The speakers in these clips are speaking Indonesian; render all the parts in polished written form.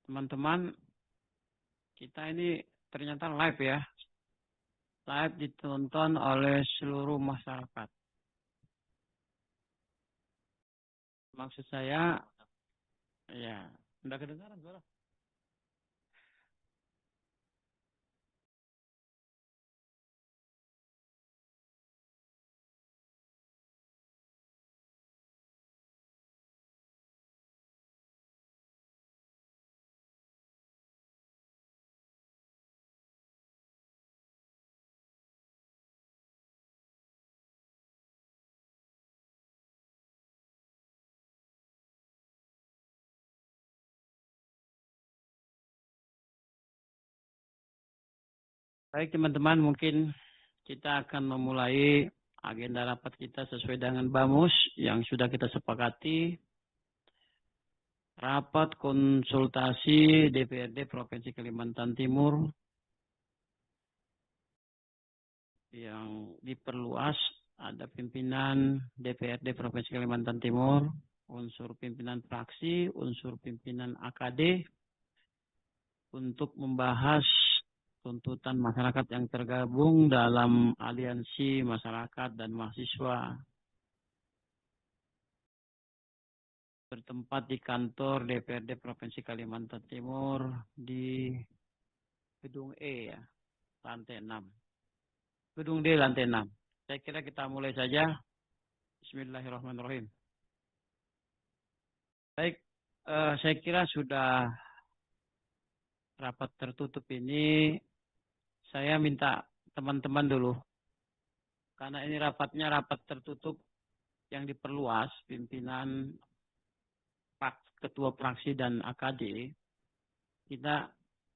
Teman-teman, kita ini ternyata live ya. Live ditonton oleh seluruh masyarakat. Maksud saya, ya, udah kedengaran suara? Baik teman-teman, mungkin kita akan memulai agenda rapat kita sesuai dengan BAMUS yang sudah kita sepakati. Rapat konsultasi DPRD Provinsi Kalimantan Timur yang diperluas, ada pimpinan DPRD Provinsi Kalimantan Timur, unsur pimpinan fraksi, unsur pimpinan AKD untuk membahas tuntutan masyarakat yang tergabung dalam aliansi masyarakat dan mahasiswa bertempat di kantor DPRD Provinsi Kalimantan Timur di Gedung E ya, lantai 6. Gedung D lantai 6. Saya kira kita mulai saja. Bismillahirrahmanirrahim. Baik, saya kira sudah rapat tertutup ini. Saya minta teman-teman dulu, karena ini rapatnya rapat tertutup yang diperluas, pimpinan ketua fraksi dan AKD, kita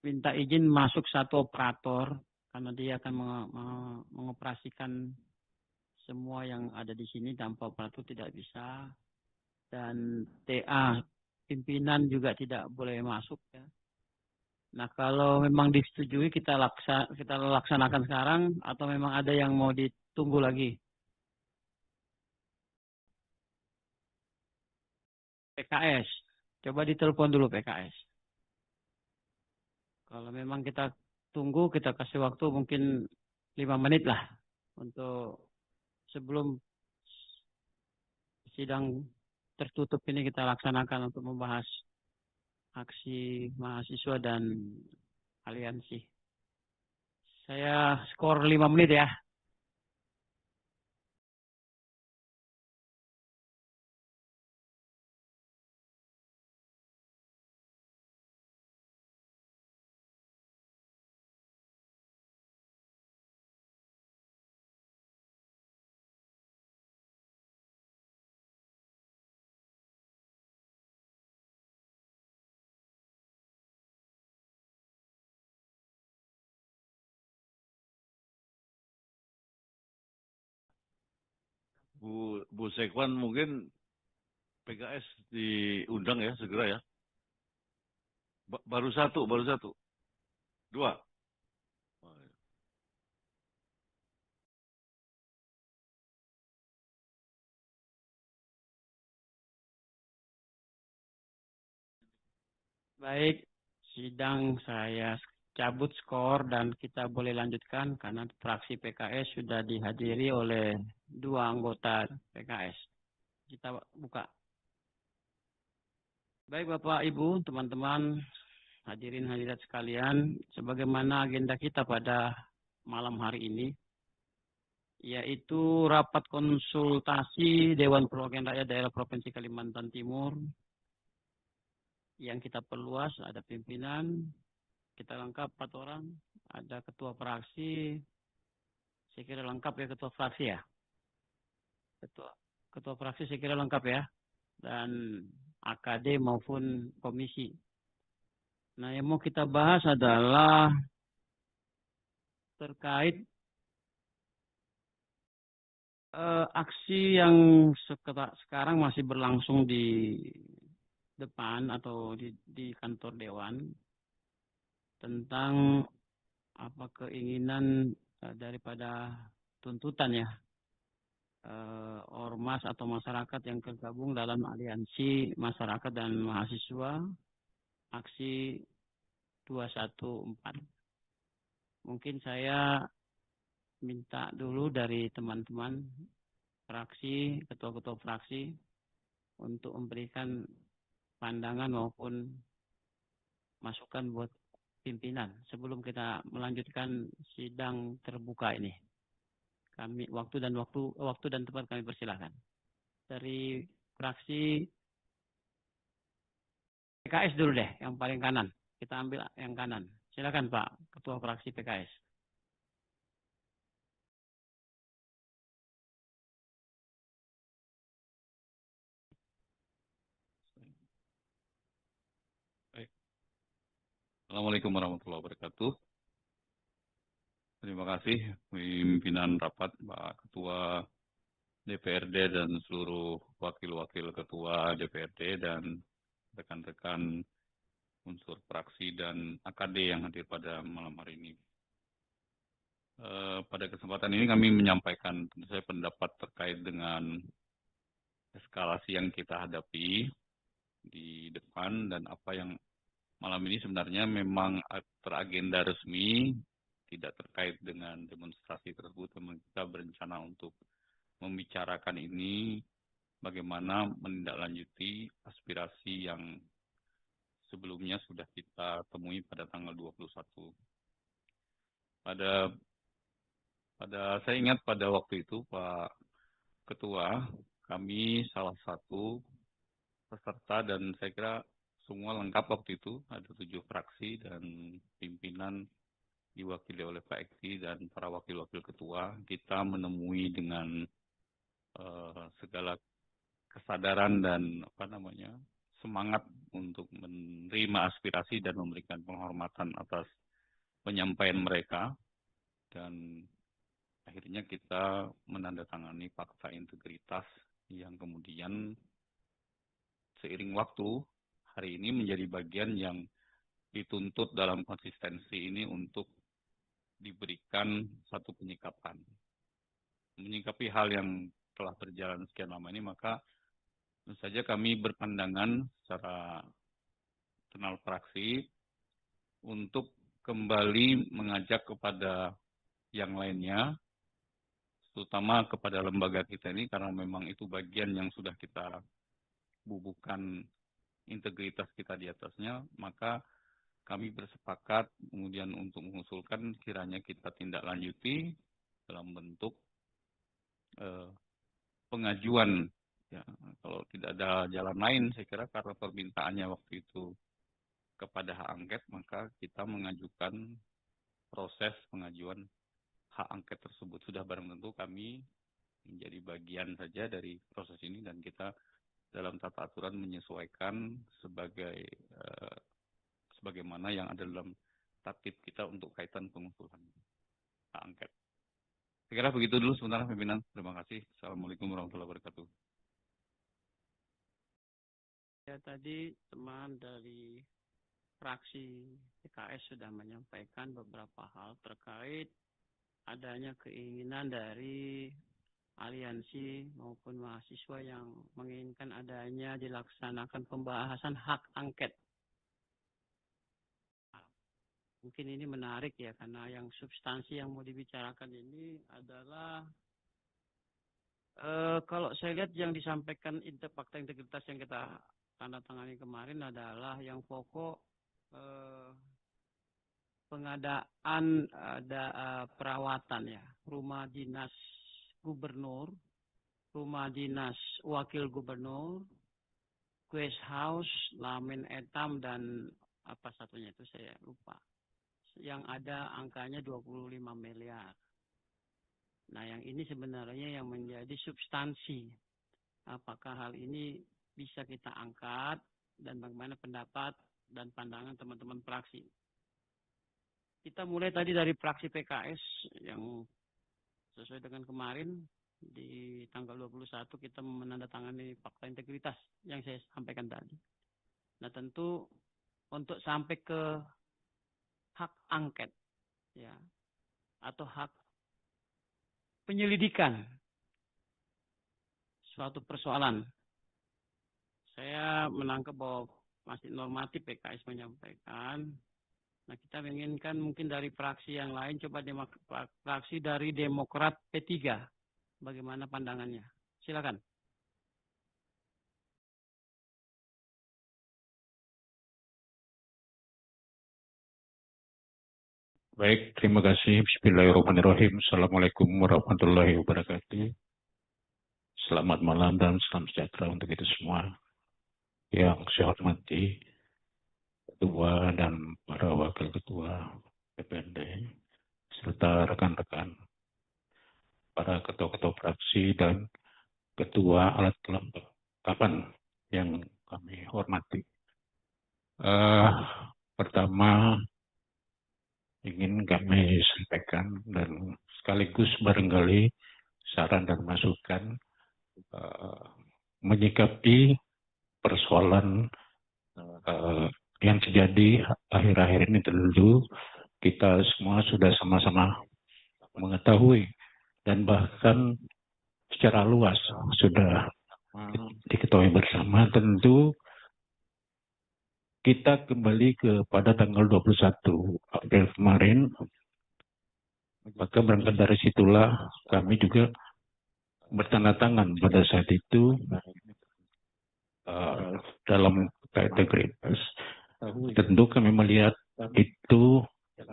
minta izin masuk satu operator, karena dia akan mengoperasikan semua yang ada di sini, tanpa operator tidak bisa. Dan TA pimpinan juga tidak boleh masuk ya. Nah, kalau memang disetujui kita laksanakan sekarang atau memang ada yang mau ditunggu lagi? PKS. Coba ditelepon dulu PKS. Kalau memang kita tunggu, kita kasih waktu mungkin 5 menit lah untuk sebelum sidang tertutup ini kita laksanakan untuk membahas aksi mahasiswa dan aliansi. Saya skor 5 menit ya. Bu Sekwan mungkin PKS diundang ya segera ya. Baru satu, dua. Oh, ya. Baik, sidang saya cabut skor dan kita boleh lanjutkan karena fraksi PKS sudah dihadiri oleh 2 anggota PKS. Kita buka. Baik Bapak Ibu, teman-teman, hadirin hadirat sekalian, sebagaimana agenda kita pada malam hari ini, yaitu rapat konsultasi Dewan Perwakilan Rakyat Daerah Provinsi Kalimantan Timur yang kita perluas, ada pimpinan, kita lengkap 4 orang, ada ketua fraksi, saya kira lengkap ya ketua fraksi ya. Ketua fraksi saya kira lengkap ya, dan AKD maupun komisi. Nah, yang mau kita bahas adalah terkait aksi yang sekarang masih berlangsung di depan atau di kantor Dewan tentang apa keinginan daripada tuntutan ya ormas atau masyarakat yang tergabung dalam aliansi masyarakat dan mahasiswa aksi 214. Mungkin saya minta dulu dari teman-teman fraksi, ketua-ketua fraksi untuk memberikan pandangan maupun masukan buat pimpinan sebelum kita melanjutkan sidang terbuka ini. Kami waktu dan tempat kami persilahkan. Dari fraksi PKS dulu deh, yang paling kanan. Kita ambil yang kanan. Silakan Pak, Ketua Fraksi PKS. Baik. Assalamualaikum warahmatullahi wabarakatuh. Terima kasih pimpinan rapat, Pak Ketua DPRD dan seluruh wakil-wakil Ketua DPRD dan rekan-rekan unsur fraksi dan AKD yang hadir pada malam hari ini. Pada kesempatan ini kami menyampaikan tentu saja pendapat terkait dengan eskalasi yang kita hadapi di depan dan apa yang malam ini sebenarnya memang teragenda resmi, tidak terkait dengan demonstrasi tersebut. Memang kita berencana untuk membicarakan ini, bagaimana menindaklanjuti aspirasi yang sebelumnya sudah kita temui pada tanggal 21. Saya ingat pada waktu itu Pak Ketua, kami salah satu peserta dan saya kira semua lengkap waktu itu, ada 7 fraksi dan pimpinan diwakili oleh Pak Ekti dan para wakil-wakil ketua. Kita menemui dengan segala kesadaran dan semangat untuk menerima aspirasi dan memberikan penghormatan atas penyampaian mereka, dan akhirnya kita menandatangani fakta integritas yang kemudian seiring waktu hari ini menjadi bagian yang dituntut dalam konsistensi ini untuk diberikan satu penyikapan. Menyikapi hal yang telah berjalan sekian lama ini, maka tentu saja kami berpandangan secara internal fraksi untuk kembali mengajak kepada yang lainnya, terutama kepada lembaga kita ini, karena memang itu bagian yang sudah kita bubuhkan integritas kita di atasnya, maka kami bersepakat kemudian untuk mengusulkan kiranya kita tindak lanjuti dalam bentuk pengajuan. Ya, kalau tidak ada jalan lain, saya kira karena permintaannya waktu itu kepada hak angket, maka kita mengajukan proses pengajuan hak angket tersebut. Sudah barang tentu kami menjadi bagian saja dari proses ini dan kita dalam tata aturan menyesuaikan sebagaimana yang ada dalam tatib kita untuk kaitan pengusulan hak angket. Saya kira begitu dulu sebentar pimpinan. Terima kasih. Assalamualaikum warahmatullahi wabarakatuh. Ya, tadi teman dari fraksi PKS sudah menyampaikan beberapa hal terkait adanya keinginan dari aliansi maupun mahasiswa yang menginginkan adanya dilaksanakan pembahasan hak angket. Mungkin ini menarik ya, karena yang substansi yang mau dibicarakan ini adalah kalau saya lihat yang disampaikan fakta integritas yang kita tanda tangani kemarin adalah yang pokok pengadaan perawatan ya, rumah dinas gubernur, rumah dinas wakil gubernur, guest house, lamen etam, dan apa satunya itu saya lupa. Yang ada angkanya 25 miliar. Nah, yang ini sebenarnya yang menjadi substansi. Apakah hal ini bisa kita angkat dan bagaimana pendapat dan pandangan teman-teman fraksi. Kita mulai tadi dari fraksi PKS yang sesuai dengan kemarin di tanggal 21 kita menandatangani fakta integritas yang saya sampaikan tadi. Nah, tentu untuk sampai ke hak angket ya atau hak penyelidikan suatu persoalan, saya menangkap bahwa masih normatif PKS menyampaikan. Nah, kita menginginkan mungkin dari fraksi yang lain, coba fraksi dari Demokrat P3, bagaimana pandangannya? Silakan. Baik, terima kasih. Bismillahirrahmanirrahim. Assalamualaikum warahmatullahi wabarakatuh. Selamat malam dan salam sejahtera untuk kita semua. Yang saya hormati Ketua dan para Wakil Ketua DPRD, serta rekan-rekan, para ketua-ketua fraksi dan ketua alat kelengkapan yang kami hormati. Pertama, ingin kami sampaikan dan sekaligus barangkali saran dan masukan menyikapi persoalan yang terjadi akhir-akhir ini. Tentu kita semua sudah sama-sama mengetahui dan bahkan secara luas sudah diketahui bersama. Tentu kita kembali kepada tanggal 21 April kemarin, maka berangkat dari situlah kami juga bertanda tangan pada saat itu dalam integritas. Tentu kami melihat itu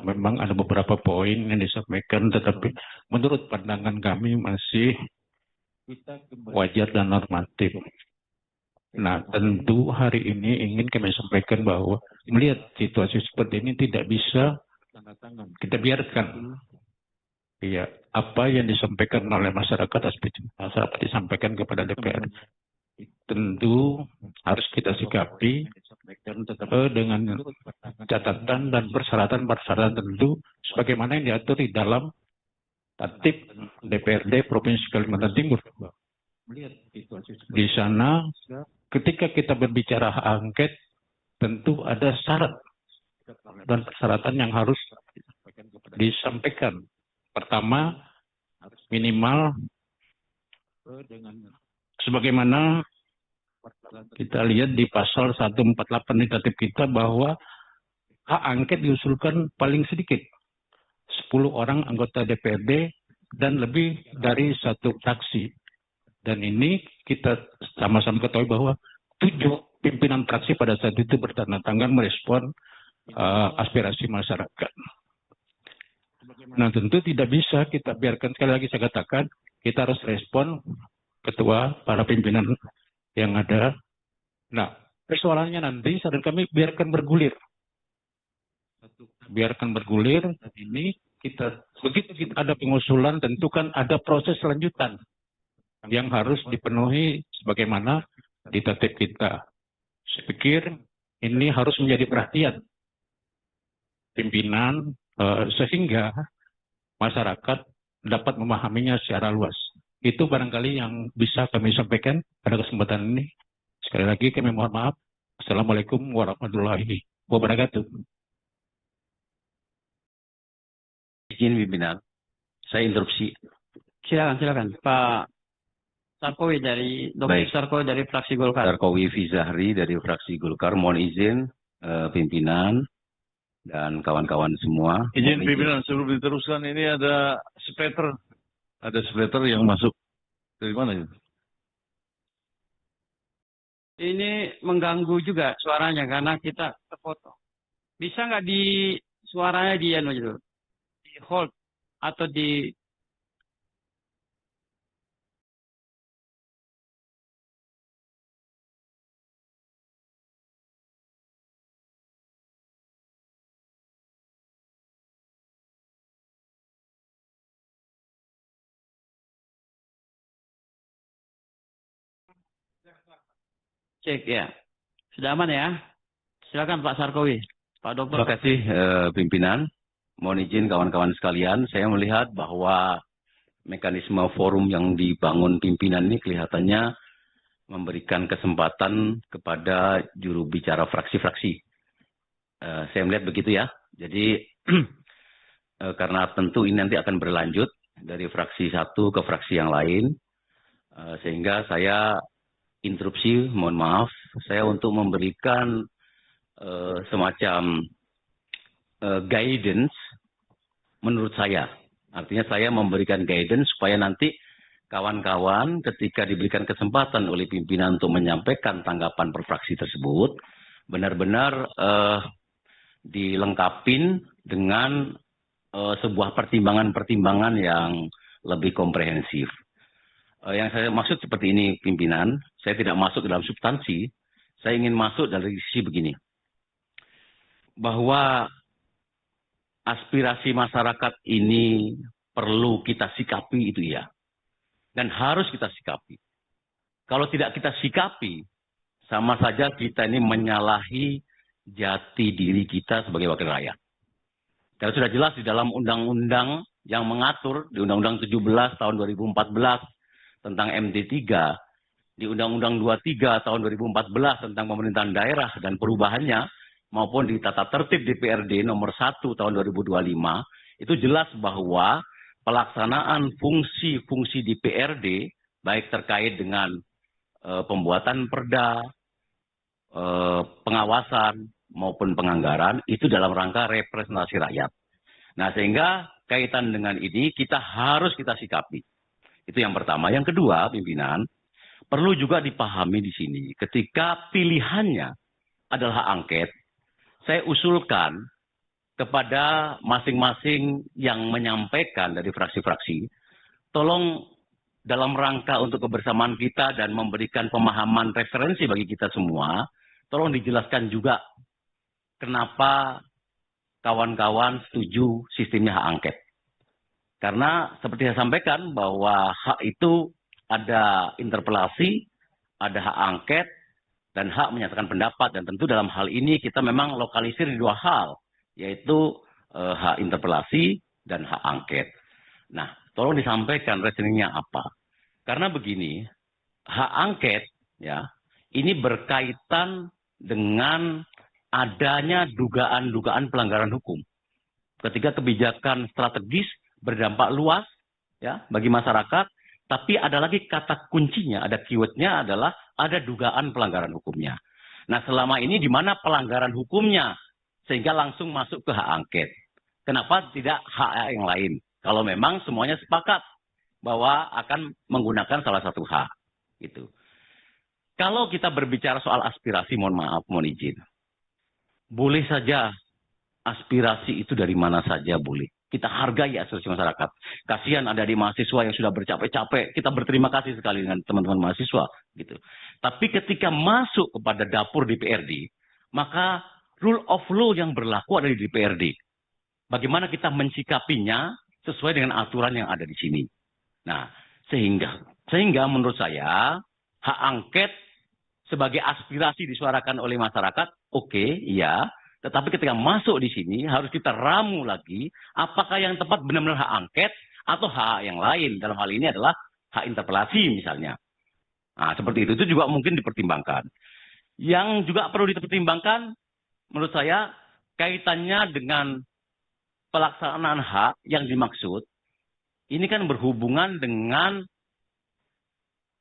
memang ada beberapa poin yang disampaikan, tetapi menurut pandangan kami masih wajar dan normatif. Nah, tentu hari ini ingin kami sampaikan bahwa melihat situasi seperti ini tidak bisa kita biarkan. Ya, apa yang disampaikan oleh masyarakat disampaikan kepada DPR. Tentu harus kita sikapi dengan catatan dan persyaratan tentu sebagaimana yang diatur di dalam Tatip DPRD Provinsi Kalimantan Timur. Di sana ketika kita berbicara hak angket, tentu ada syarat dan persyaratan yang harus disampaikan. Pertama, minimal sebagaimana kita lihat di pasal 148 di Tatip kita bahwa hak angket diusulkan paling sedikit 10 orang anggota DPRD dan lebih dari satu fraksi. Dan ini kita sama-sama ketahui bahwa 7 pimpinan fraksi pada saat itu bertanda tangan merespon aspirasi masyarakat. Nah, tentu tidak bisa kita biarkan, sekali lagi saya katakan, kita harus respon ketua, para pimpinan yang ada. Nah, persoalannya nanti saran kami biarkan bergulir. Biarkan bergulir, dan ini begitu kita ada pengusulan, tentu kan ada proses lanjutan yang harus dipenuhi sebagaimana di Tatip kita. Saya pikir ini harus menjadi perhatian pimpinan sehingga masyarakat dapat memahaminya secara luas. Itu barangkali yang bisa kami sampaikan pada kesempatan ini. Sekali lagi kami mohon maaf. Assalamualaikum warahmatullahi wabarakatuh. Izin pimpinan, saya interupsi. Silakan Pak Sarkowi dari Dr. Sarkowi dari fraksi Golkar. Sarkowi Fizahri dari fraksi Golkar, mohon izin pimpinan dan kawan-kawan semua. Izin pimpinan, sebelum diteruskan, ini ada splatter yang masuk dari mana itu? Ini mengganggu juga suaranya karena kita terfoto. Bisa nggak di suaranya di hold atau di cek ya. Sudah aman ya? Silakan Pak Sarkowi. Pak Dokter. Terima kasih pimpinan. Mohon izin kawan-kawan sekalian, saya melihat bahwa mekanisme forum yang dibangun pimpinan ini kelihatannya memberikan kesempatan kepada juru bicara fraksi-fraksi. Saya melihat begitu ya. Jadi karena tentu ini nanti akan berlanjut dari fraksi satu ke fraksi yang lain, sehingga saya interupsi, mohon maaf, saya untuk memberikan semacam guidance menurut saya. Artinya saya memberikan guidance supaya nanti kawan-kawan ketika diberikan kesempatan oleh pimpinan untuk menyampaikan tanggapan per fraksi tersebut, benar-benar dilengkapin dengan sebuah pertimbangan-pertimbangan yang lebih komprehensif. Yang saya maksud seperti ini, pimpinan, saya tidak masuk dalam substansi, saya ingin masuk dari sisi begini. Bahwa aspirasi masyarakat ini perlu kita sikapi itu ya. Dan harus kita sikapi. Kalau tidak kita sikapi, sama saja kita ini menyalahi jati diri kita sebagai wakil rakyat. Karena sudah jelas di dalam undang-undang yang mengatur, di Undang-Undang 17 tahun 2014 tentang MD3, di Undang-Undang 23 tahun 2014 tentang pemerintahan daerah dan perubahannya, maupun di tata tertib DPRD nomor 1 tahun 2025, itu jelas bahwa pelaksanaan fungsi-fungsi DPRD, baik terkait dengan pembuatan perda, pengawasan, maupun penganggaran, itu dalam rangka representasi rakyat. Nah, sehingga kaitan dengan ini kita harus kita sikapi. Itu yang pertama. Yang kedua, pimpinan, perlu juga dipahami di sini, ketika pilihannya adalah hak angket, saya usulkan kepada masing-masing yang menyampaikan dari fraksi-fraksi, tolong dalam rangka untuk kebersamaan kita dan memberikan pemahaman referensi bagi kita semua, tolong dijelaskan juga kenapa kawan-kawan setuju sistemnya hak angket. Karena seperti saya sampaikan bahwa hak itu ada interpelasi, ada hak angket, dan hak menyatakan pendapat. Dan tentu dalam hal ini kita memang lokalisir di dua hal, yaitu hak interpelasi dan hak angket. Nah, tolong disampaikan reasoningnya apa. Karena begini, hak angket ya ini berkaitan dengan adanya dugaan-dugaan pelanggaran hukum. Ketika kebijakan strategis berdampak luas ya bagi masyarakat, tapi ada lagi kata kuncinya, ada keywordnya adalah ada dugaan pelanggaran hukumnya. Nah, selama ini di mana pelanggaran hukumnya sehingga langsung masuk ke hak angket? Kenapa tidak hak yang lain? Kalau memang semuanya sepakat bahwa akan menggunakan salah satu hak, gitu. Kalau kita berbicara soal aspirasi, mohon maaf, mohon izin. Boleh saja aspirasi itu dari mana saja boleh. Kita hargai aspirasi masyarakat. Kasihan ada di mahasiswa yang sudah bercapek-capek. Kita berterima kasih sekali dengan teman-teman mahasiswa, gitu. Tapi ketika masuk kepada dapur DPRD, maka rule of law yang berlaku ada di DPRD. Bagaimana kita mensikapinya sesuai dengan aturan yang ada di sini. Nah, sehingga menurut saya hak angket sebagai aspirasi disuarakan oleh masyarakat, oke, iya. Tetapi ketika masuk di sini harus kita ramu lagi apakah yang tepat benar-benar hak angket atau hak yang lain. Dalam hal ini adalah hak interpelasi misalnya. Nah, seperti itu juga mungkin dipertimbangkan. Yang juga perlu dipertimbangkan menurut saya kaitannya dengan pelaksanaan hak yang dimaksud. Ini kan berhubungan dengan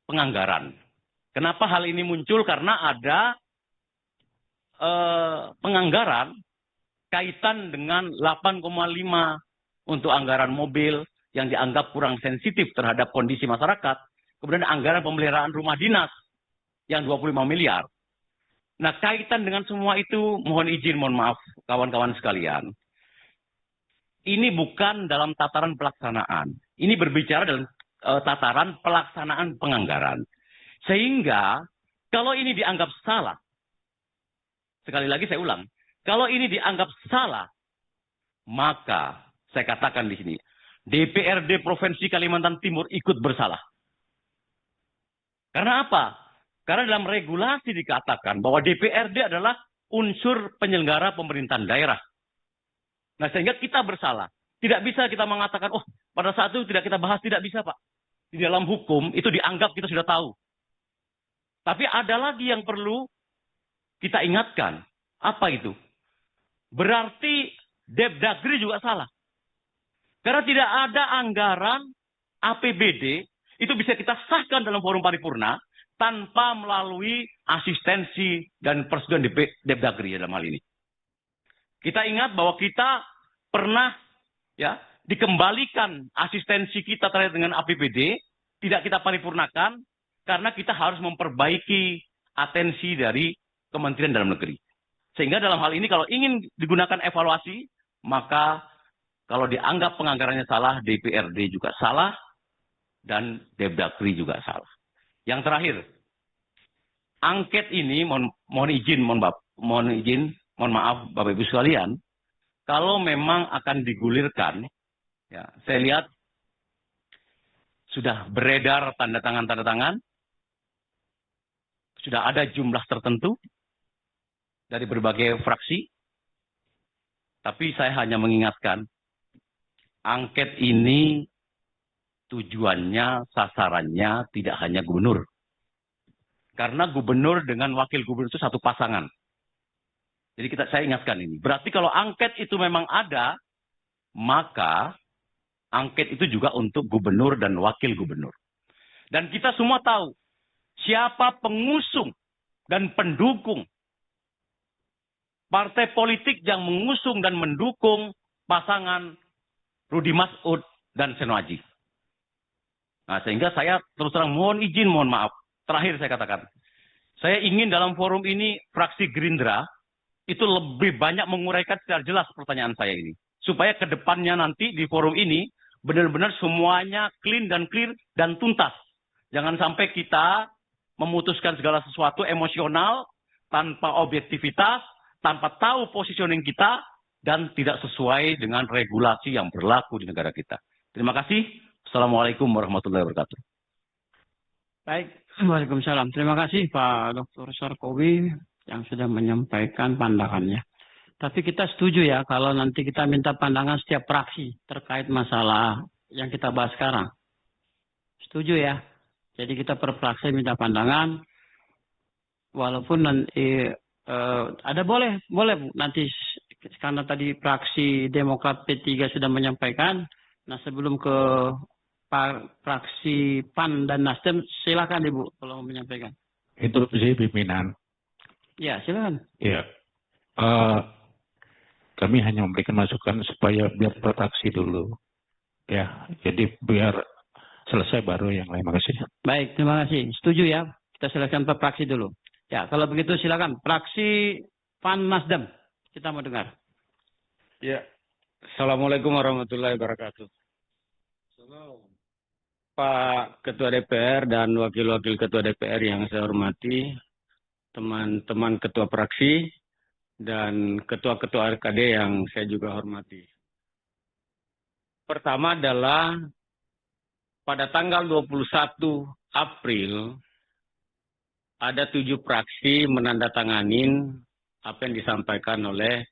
penganggaran. Kenapa hal ini muncul? Karena ada penganggaran kaitan dengan 8,5 untuk anggaran mobil yang dianggap kurang sensitif terhadap kondisi masyarakat. Kemudian anggaran pemeliharaan rumah dinas yang 25 miliar. Nah, kaitan dengan semua itu, mohon izin, mohon maaf, kawan-kawan sekalian. Ini bukan dalam tataran pelaksanaan. Ini berbicara dalam tataran pelaksanaan penganggaran. Sehingga, kalau ini dianggap salah, sekali lagi saya ulang, kalau ini dianggap salah, maka saya katakan di sini, DPRD Provinsi Kalimantan Timur ikut bersalah. Karena apa? Karena dalam regulasi dikatakan bahwa DPRD adalah unsur penyelenggara pemerintahan daerah. Nah, sehingga kita bersalah. Tidak bisa kita mengatakan, oh, pada saat itu tidak kita bahas, tidak bisa, Pak. Di dalam hukum, itu dianggap kita sudah tahu. Tapi ada lagi yang perlu kita ingatkan. Apa itu? Berarti Depdagri juga salah. Karena tidak ada anggaran APBD, itu bisa kita sahkan dalam forum paripurna, tanpa melalui asistensi dan persetujuan Depdagri dalam hal ini. Kita ingat bahwa kita pernah ya dikembalikan asistensi kita terkait dengan APBD, tidak kita paripurnakan karena kita harus memperbaiki atensi dari Kementerian Dalam Negeri. Sehingga dalam hal ini kalau ingin digunakan evaluasi, maka kalau dianggap penganggarannya salah, DPRD juga salah, dan Depdagri juga salah. Yang terakhir, angket ini, mohon maaf Bapak Ibu sekalian, kalau memang akan digulirkan, ya, saya lihat sudah beredar tanda tangan, sudah ada jumlah tertentu dari berbagai fraksi, tapi saya hanya mengingatkan, angket ini tujuannya, sasarannya tidak hanya gubernur. Karena gubernur dengan wakil gubernur itu satu pasangan. Jadi saya ingatkan ini. Berarti kalau angket itu memang ada, maka angket itu juga untuk gubernur dan wakil gubernur. Dan kita semua tahu siapa pengusung dan pendukung partai politik yang mengusung dan mendukung pasangan Rudi Mas'ud dan Seno Aji. Nah, sehingga saya terus terang mohon maaf. Terakhir saya katakan, saya ingin dalam forum ini fraksi Gerindra itu lebih banyak menguraikan secara jelas pertanyaan saya ini. Supaya ke depannya nanti di forum ini benar-benar semuanya clear dan tuntas. Jangan sampai kita memutuskan segala sesuatu emosional, tanpa objektivitas, tanpa tahu positioning kita, dan tidak sesuai dengan regulasi yang berlaku di negara kita. Terima kasih. Assalamualaikum warahmatullahi wabarakatuh. Baik, Waalaikumsalam. Terima kasih Pak Dr. Sarkowi yang sudah menyampaikan pandangannya. Tapi kita setuju ya kalau nanti kita minta pandangan setiap fraksi terkait masalah yang kita bahas sekarang. Setuju ya. Jadi kita per fraksi minta pandangan, walaupun nanti ada boleh nanti karena tadi fraksi Demokrat P3 sudah menyampaikan. Nah sebelum ke fraksi PAN dan Nasdem, silakan Ibu kalau mau menyampaikan. Interupsi pimpinan. Ya silakan. Ya, kami hanya memberikan masukan supaya biar per fraksi dulu. Ya, jadi biar selesai baru yang lain. Makasih. Baik, terima kasih. Setuju ya. Kita silakan per fraksi dulu. Ya, kalau begitu silakan fraksi PAN Nasdem. Kita mau dengar. Ya, Assalamualaikum warahmatullahi wabarakatuh. Pak Ketua DPR dan Wakil-Wakil Ketua DPR yang saya hormati, teman-teman Ketua Fraksi, dan Ketua-Ketua RKD yang saya juga hormati. Pertama adalah pada tanggal 21 April, ada 7 fraksi menandatanganin apa yang disampaikan oleh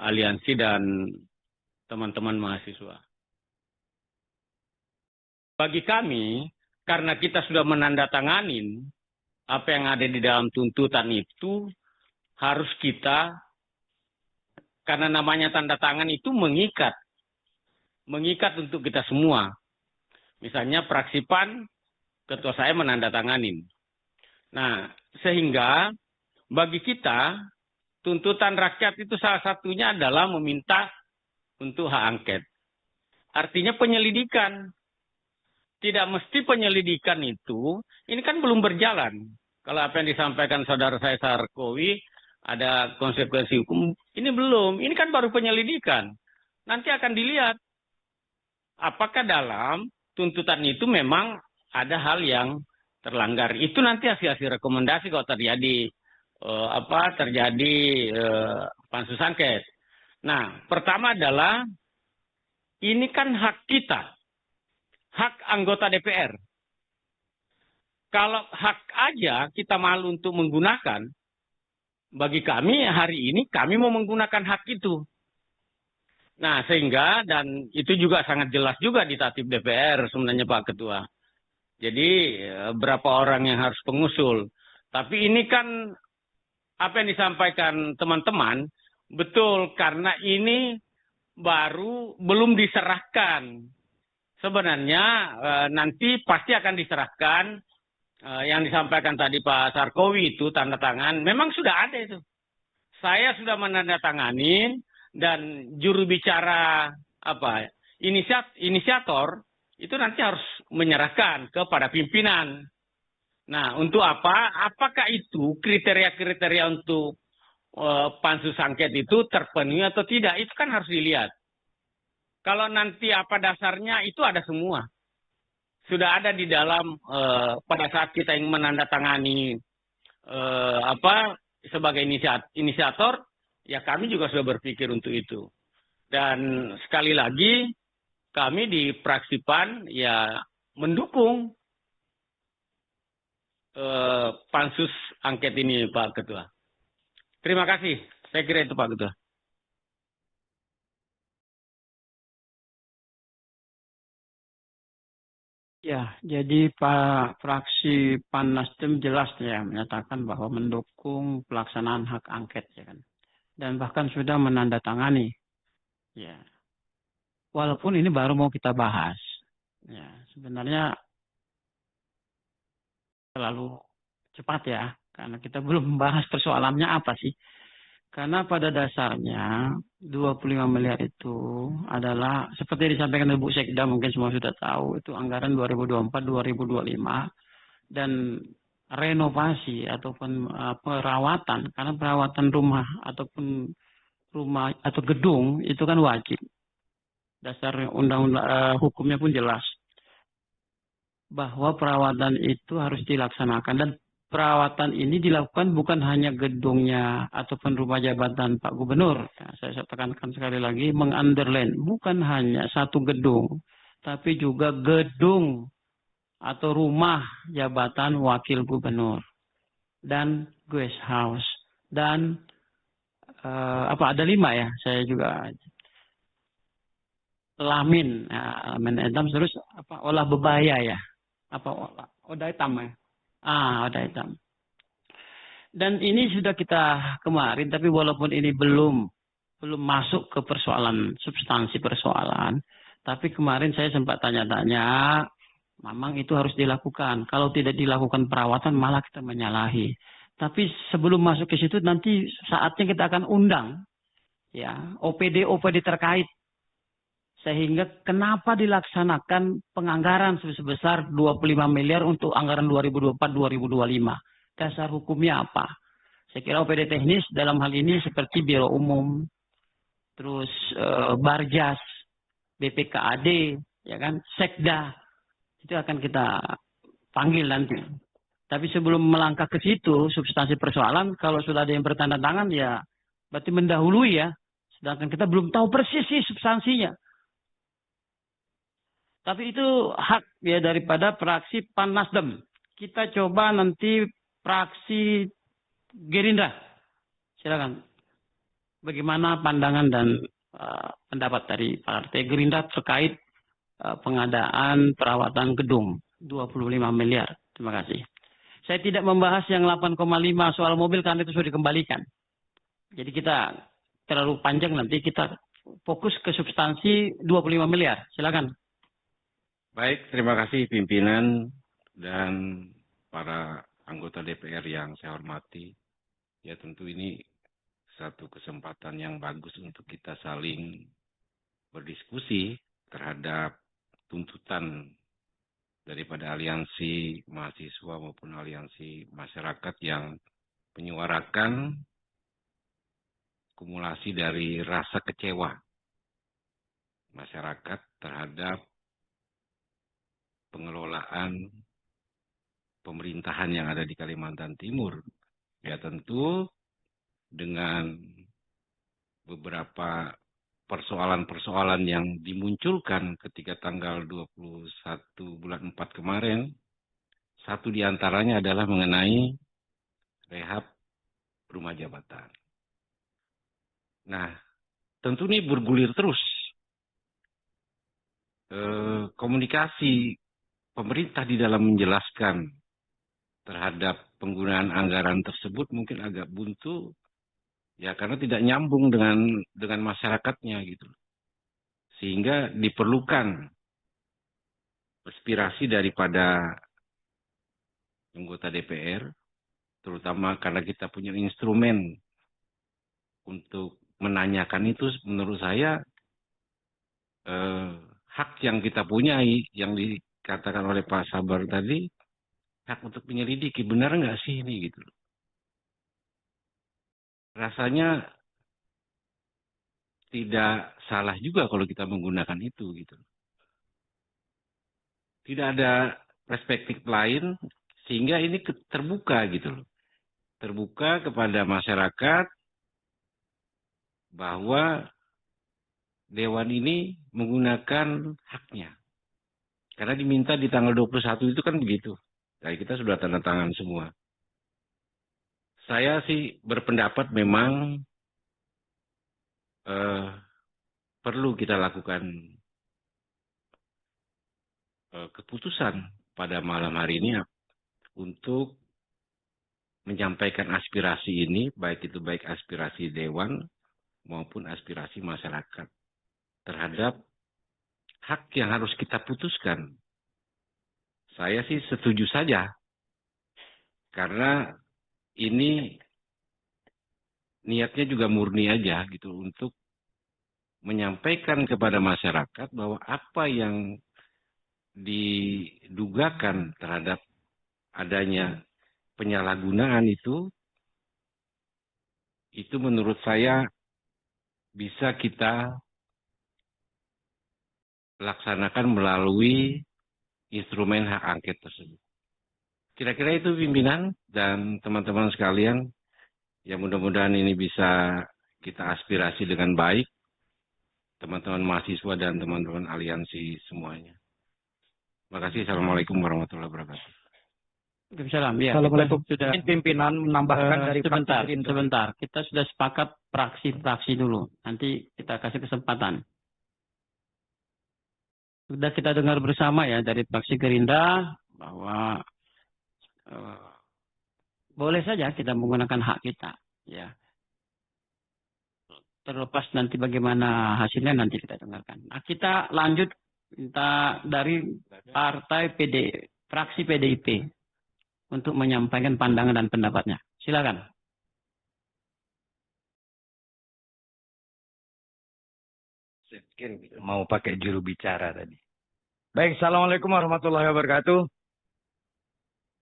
aliansi dan teman-teman mahasiswa. Bagi kami, karena kita sudah menandatanganin apa yang ada di dalam tuntutan itu, harus kita, karena namanya tanda tangan itu mengikat untuk kita semua. Misalnya fraksi PAN, ketua saya menandatanganin. Nah, sehingga bagi kita, tuntutan rakyat itu salah satunya adalah meminta untuk hak angket. Artinya penyelidikan. Tidak mesti penyelidikan itu, ini kan belum berjalan. Kalau apa yang disampaikan saudara saya Sarkowi, ada konsekuensi hukum, ini belum. Ini kan baru penyelidikan. Nanti akan dilihat apakah dalam tuntutan itu memang ada hal yang terlanggar. Itu nanti hasil rekomendasi kalau terjadi pansus angket. Nah, pertama adalah ini kan hak kita, hak anggota DPR. Kalau hak aja kita malu untuk menggunakan, bagi kami hari ini kami mau menggunakan hak itu. Nah, sehingga dan itu juga sangat jelas juga di tatip DPR sebenarnya Pak Ketua. Jadi berapa orang yang harus pengusul. Tapi ini kan apa yang disampaikan teman-teman betul karena ini baru belum diserahkan. Sebenarnya nanti pasti akan diserahkan yang disampaikan tadi Pak Sarkowi itu tanda tangan, memang sudah ada itu. Saya sudah menandatangani dan juru bicara inisiator itu nanti harus menyerahkan kepada pimpinan. Nah, untuk apa? Apakah itu kriteria-kriteria untuk pansus angket itu terpenuhi atau tidak? Itu kan harus dilihat. Kalau nanti apa dasarnya itu ada semua. Sudah ada di dalam pada saat kita ingin menandatangani sebagai inisiator, ya kami juga sudah berpikir untuk itu. Dan sekali lagi kami di Fraksi PAN ya mendukung pansus angket ini Pak Ketua. Terima kasih. Saya kira itu Pak Ketua. Ya, jadi Pak Fraksi PAN Nasdem jelas ya menyatakan bahwa mendukung pelaksanaan hak angket ya kan. Dan bahkan sudah menandatangani. Ya. Walaupun ini baru mau kita bahas. Ya, sebenarnya terlalu cepat ya, karena kita belum membahas persoalannya apa sih. Karena pada dasarnya 25 miliar itu adalah seperti disampaikan oleh Bu Sekda, mungkin semua sudah tahu, itu anggaran 2024-2025 dan renovasi ataupun perawatan, karena perawatan rumah ataupun rumah atau gedung itu kan wajib. Dasar undang-undang hukumnya pun jelas bahwa perawatan itu harus dilaksanakan, dan perawatan ini dilakukan bukan hanya gedungnya ataupun rumah jabatan Pak Gubernur. Ya, saya tekankan sekali lagi, mengunderline, bukan hanya satu gedung, tapi juga gedung atau rumah jabatan wakil gubernur dan guest house dan ada 5 ya, saya juga lamin, lamin etam, terus olah bebaya ya, odah hitam ya. Odah hitam. Dan ini sudah kita kemarin, tapi walaupun ini belum masuk ke persoalan, substansi persoalan, tapi kemarin saya sempat tanya-tanya, memang itu harus dilakukan. Kalau tidak dilakukan perawatan, malah kita menyalahi. Tapi sebelum masuk ke situ, nanti saatnya kita akan undang ya OPD terkait. Sehingga kenapa dilaksanakan penganggaran sebesar 25 miliar untuk anggaran 2024-2025. Dasar hukumnya apa? Saya kira OPD teknis dalam hal ini seperti Biro Umum, terus Barjas, BPKAD, ya kan, Sekda, itu akan kita panggil nanti. Tapi sebelum melangkah ke situ, substansi persoalan, kalau sudah ada yang bertanda tangan, ya berarti mendahului ya. Sedangkan kita belum tahu persis sih substansinya. Tapi itu hak ya daripada fraksi PAN Nasdem. Kita coba nanti fraksi Gerindra. Silakan. Bagaimana pandangan dan pendapat dari Partai Gerindra terkait pengadaan perawatan gedung 25 miliar. Terima kasih. Saya tidak membahas yang 8,5 soal mobil karena itu sudah dikembalikan. Jadi kita terlalu panjang, nanti kita fokus ke substansi 25 miliar. Silakan. Baik, terima kasih pimpinan dan para anggota DPR yang saya hormati. Ya tentu ini satu kesempatan yang bagus untuk kita saling berdiskusi terhadap tuntutan daripada aliansi mahasiswa maupun aliansi masyarakat yang menyuarakan kumulasi dari rasa kecewa masyarakat terhadap pengelolaan pemerintahan yang ada di Kalimantan Timur. Ya tentu dengan beberapa persoalan-persoalan yang dimunculkan ketika tanggal 21 bulan 4 kemarin, satu di antaranya adalah mengenai rehab rumah jabatan. Nah, tentu ini bergulir terus. Komunikasi pemerintah di dalam menjelaskan terhadap penggunaan anggaran tersebut mungkin agak buntu, ya karena tidak nyambung dengan masyarakatnya gitu. Sehingga diperlukan aspirasi daripada anggota DPR, terutama karena kita punya instrumen untuk menanyakan itu, menurut saya hak yang kita punyai, yang dikatakan oleh Pak Sabar tadi, hak untuk menyelidiki, benar nggak sih ini gitu. Rasanya tidak salah juga kalau kita menggunakan itu gitu. Tidak ada perspektif lain sehingga ini terbuka gitu loh. Terbuka kepada masyarakat bahwa Dewan ini menggunakan haknya. Karena diminta di tanggal 21 itu kan begitu. Jadi kita sudah tanda tangan semua. Saya sih berpendapat memang perlu kita lakukan keputusan pada malam hari ini untuk menyampaikan aspirasi ini, baik aspirasi Dewan maupun aspirasi masyarakat terhadap hak yang harus kita putuskan. Saya sih setuju saja, karena ini niatnya juga murni aja gitu untuk menyampaikan kepada masyarakat bahwa apa yang didugakan terhadap adanya penyalahgunaan itu menurut saya bisa kita laksanakan melalui instrumen hak angket tersebut. Kira-kira itu pimpinan dan teman-teman sekalian, ya mudah-mudahan ini bisa kita aspirasi dengan baik, teman-teman mahasiswa dan teman-teman aliansi semuanya. Terima kasih. Assalamualaikum warahmatullahi wabarakatuh. Waalaikumsalam. Ya, Assalamualaikum. sudah Pimpinan menambahkan dari sebentar, fraksi Gerindra. sebentar. Kita sudah sepakat fraksi-fraksi dulu. Nanti kita kasih kesempatan. Sudah kita dengar bersama ya dari fraksi Gerindra bahwa boleh saja kita menggunakan hak kita, ya. Terlepas nanti bagaimana hasilnya nanti kita dengarkan. Nah, kita lanjut minta dari fraksi PDIP untuk menyampaikan pandangan dan pendapatnya. Silakan. Mau pakai juru bicara tadi. Baik, Assalamualaikum warahmatullahi wabarakatuh.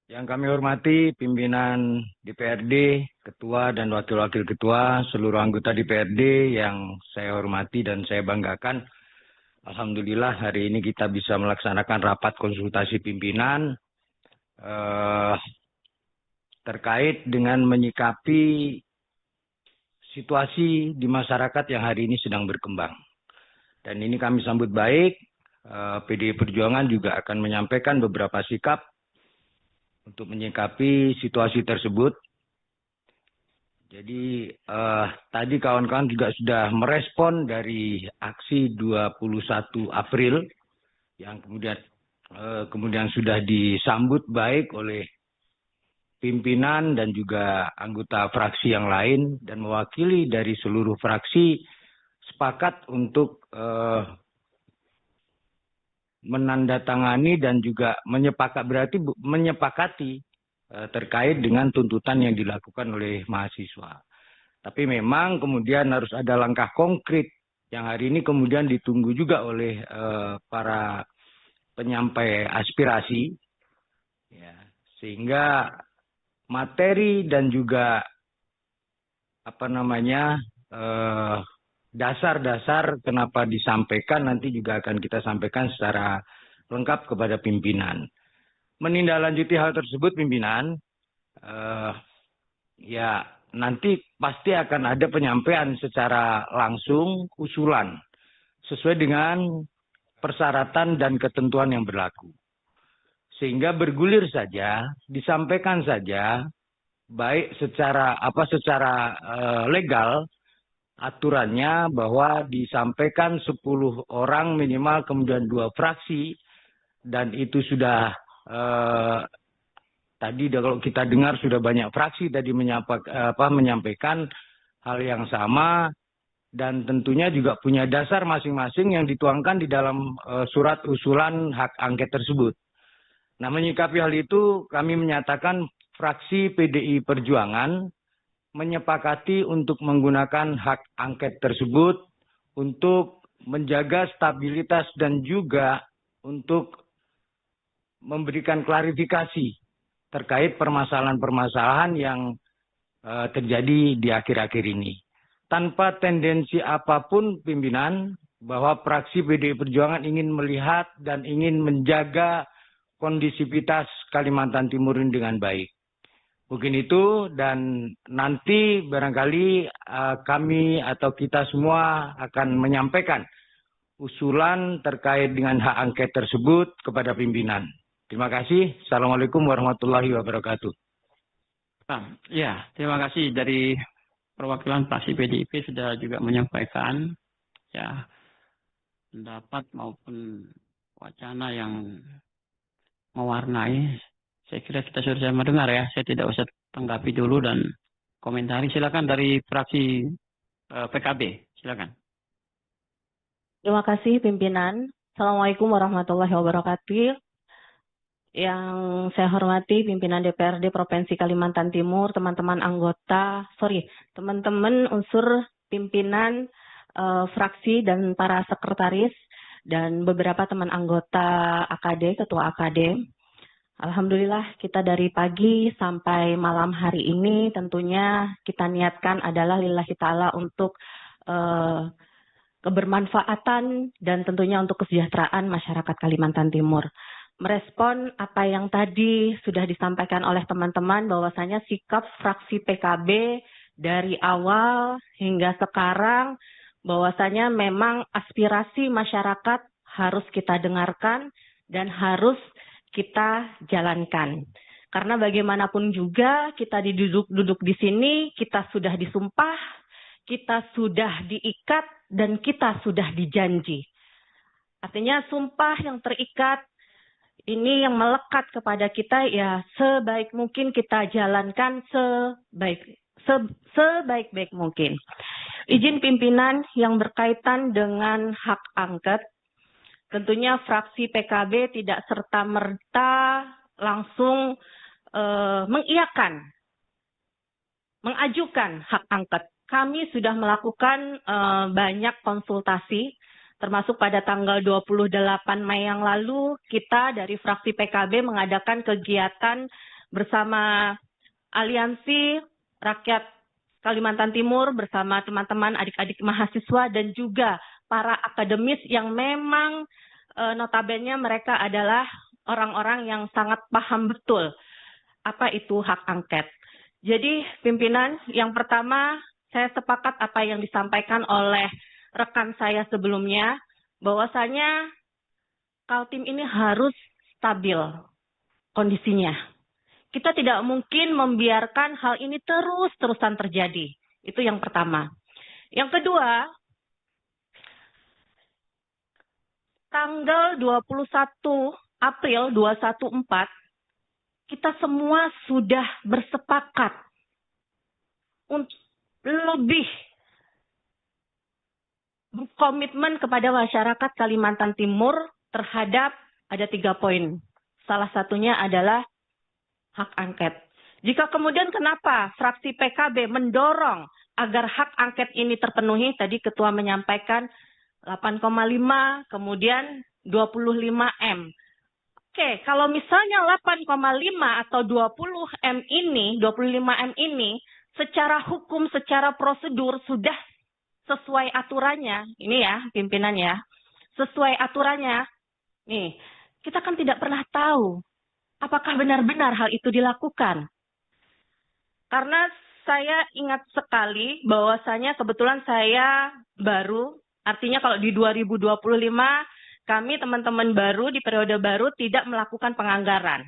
Yang kami hormati pimpinan DPRD, ketua dan wakil-wakil ketua, seluruh anggota DPRD yang saya hormati dan saya banggakan. Alhamdulillah hari ini kita bisa melaksanakan rapat konsultasi pimpinan terkait dengan menyikapi situasi di masyarakat yang hari ini sedang berkembang. Dan ini kami sambut baik. PDI Perjuangan juga akan menyampaikan beberapa sikap untuk menyikapi situasi tersebut. Jadi tadi kawan-kawan juga sudah merespon dari aksi 21 April yang kemudian sudah disambut baik oleh pimpinan dan juga anggota fraksi yang lain, dan mewakili dari seluruh fraksi sepakat untuk menandatangani dan juga menyepakati terkait dengan tuntutan yang dilakukan oleh mahasiswa. Tapi memang kemudian harus ada langkah konkret yang hari ini kemudian ditunggu juga oleh para penyampai aspirasi, ya, sehingga materi dan juga dasar-dasar kenapa disampaikan nanti juga akan kita sampaikan secara lengkap kepada pimpinan. Menindaklanjuti hal tersebut pimpinan, ya nanti pasti akan ada penyampaian secara langsung usulan sesuai dengan persyaratan dan ketentuan yang berlaku. Sehingga bergulir saja, disampaikan saja, baik secara legal, aturannya bahwa disampaikan 10 orang minimal, kemudian 2 fraksi, dan itu sudah tadi kalau kita dengar sudah banyak fraksi tadi menyampaikan hal yang sama, dan tentunya juga punya dasar masing-masing yang dituangkan di dalam surat usulan hak angket tersebut. Nah, menyikapi hal itu, kami menyatakan fraksi PDI Perjuangan menyepakati untuk menggunakan hak angket tersebut untuk menjaga stabilitas dan juga untuk memberikan klarifikasi terkait permasalahan-permasalahan yang terjadi di akhir-akhir ini. Tanpa tendensi apapun pimpinan bahwa fraksi PDI Perjuangan ingin melihat dan ingin menjaga kondisivitas Kalimantan Timur ini dengan baik. Mungkin itu, dan nanti barangkali kami atau kita semua akan menyampaikan usulan terkait dengan hak angket tersebut kepada pimpinan. Terima kasih. Assalamualaikum warahmatullahi wabarakatuh. Ya, terima kasih dari perwakilan fraksi PDIP sudah juga menyampaikan ya pendapat maupun wacana yang mewarnai. Saya kira kita sudah mendengar ya. Saya tidak usah tanggapi dulu dan komentari. Silakan dari fraksi PKB. Silakan. Terima kasih pimpinan. Assalamualaikum warahmatullahi wabarakatuh. Yang saya hormati pimpinan DPRD Provinsi Kalimantan Timur, teman-teman unsur pimpinan fraksi dan para sekretaris, dan beberapa teman anggota AKD, ketua AKD. Alhamdulillah kita dari pagi sampai malam hari ini tentunya kita niatkan adalah lillahi ta'ala untuk kebermanfaatan dan tentunya untuk kesejahteraan masyarakat Kalimantan Timur. Merespon apa yang tadi sudah disampaikan oleh teman-teman bahwasanya sikap fraksi PKB dari awal hingga sekarang bahwasanya memang aspirasi masyarakat harus kita dengarkan dan harus kita jalankan. Karena bagaimanapun juga kita duduk di sini, kita sudah disumpah, kita sudah diikat, dan kita sudah dijanji. Artinya sumpah yang terikat ini yang melekat kepada kita ya sebaik mungkin kita jalankan sebaik-baik mungkin. Izin pimpinan yang berkaitan dengan hak angket, tentunya fraksi PKB tidak serta-merta langsung mengajukan hak angket. Kami sudah melakukan banyak konsultasi, termasuk pada tanggal 28 Mei yang lalu, kita dari fraksi PKB mengadakan kegiatan bersama Aliansi Rakyat Kalimantan Timur bersama teman-teman adik-adik mahasiswa dan juga para akademis yang memang notabene mereka adalah orang-orang yang sangat paham betul apa itu hak angket. Jadi pimpinan, yang pertama saya sepakat apa yang disampaikan oleh rekan saya sebelumnya, bahwasanya Kaltim ini harus stabil kondisinya. Kita tidak mungkin membiarkan hal ini terus-terusan terjadi. Itu yang pertama. Yang kedua, tanggal 21 April 214, kita semua sudah bersepakat untuk lebih komitmen kepada masyarakat Kalimantan Timur terhadap ada 3 poin. Salah satunya adalah hak angket. Jika kemudian kenapa fraksi PKB mendorong agar hak angket ini terpenuhi, tadi ketua menyampaikan 8,5, kemudian 25M. Oke, kalau misalnya 8,5 atau 25M ini secara hukum, secara prosedur sudah sesuai aturannya, ini ya pimpinan ya, sesuai aturannya, nih kita kan tidak pernah tahu apakah benar-benar hal itu dilakukan. Karena saya ingat sekali bahwasanya kebetulan saya baru, artinya kalau di 2025 kami teman-teman baru di periode baru tidak melakukan penganggaran.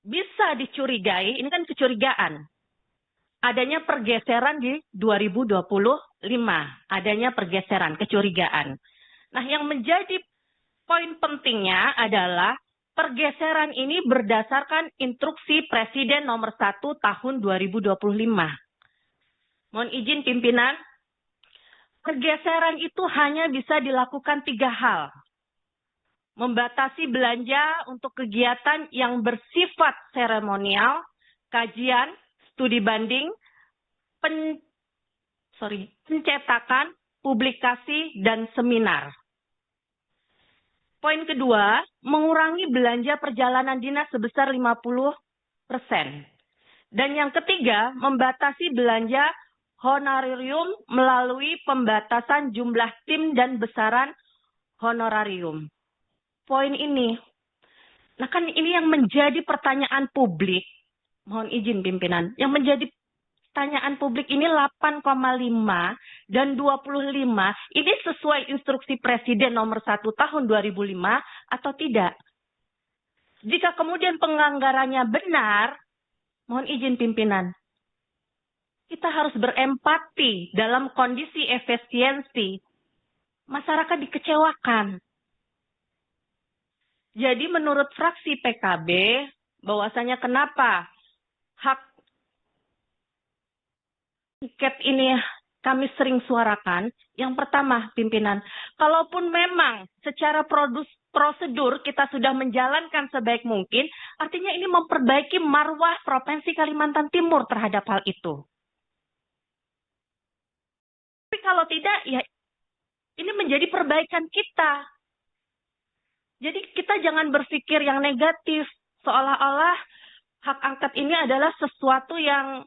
Bisa dicurigai, ini kan kecurigaan. Adanya pergeseran di 2025, adanya pergeseran, kecurigaan. Nah, yang menjadi poin pentingnya adalah pergeseran ini berdasarkan instruksi Presiden nomor 1 tahun 2025. Mohon izin pimpinan, pergeseran itu hanya bisa dilakukan 3 hal. membatasi belanja untuk kegiatan yang bersifat seremonial, kajian, studi banding, pencetakan, publikasi, dan seminar. Poin kedua, mengurangi belanja perjalanan dinas sebesar 50%. Dan yang ketiga, membatasi belanja honorarium melalui pembatasan jumlah tim dan besaran honorarium. Poin ini, nah kan ini yang menjadi pertanyaan publik, mohon izin pimpinan, yang menjadi pertanyaan publik ini 8,5 dan 25, ini sesuai instruksi Presiden nomor 1 tahun 2005 atau tidak? Jika kemudian penganggarannya benar, mohon izin pimpinan, kita harus berempati dalam kondisi efisiensi. Masyarakat dikecewakan. Jadi menurut fraksi PKB, bahwasanya kenapa hak angket ini kami sering suarakan. Yang pertama, pimpinan, kalaupun memang secara prosedur kita sudah menjalankan sebaik mungkin, artinya ini memperbaiki marwah Provinsi Kalimantan Timur terhadap hal itu. Tapi kalau tidak, ya ini menjadi perbaikan kita. Jadi kita jangan berpikir yang negatif, seolah-olah hak angket ini adalah sesuatu yang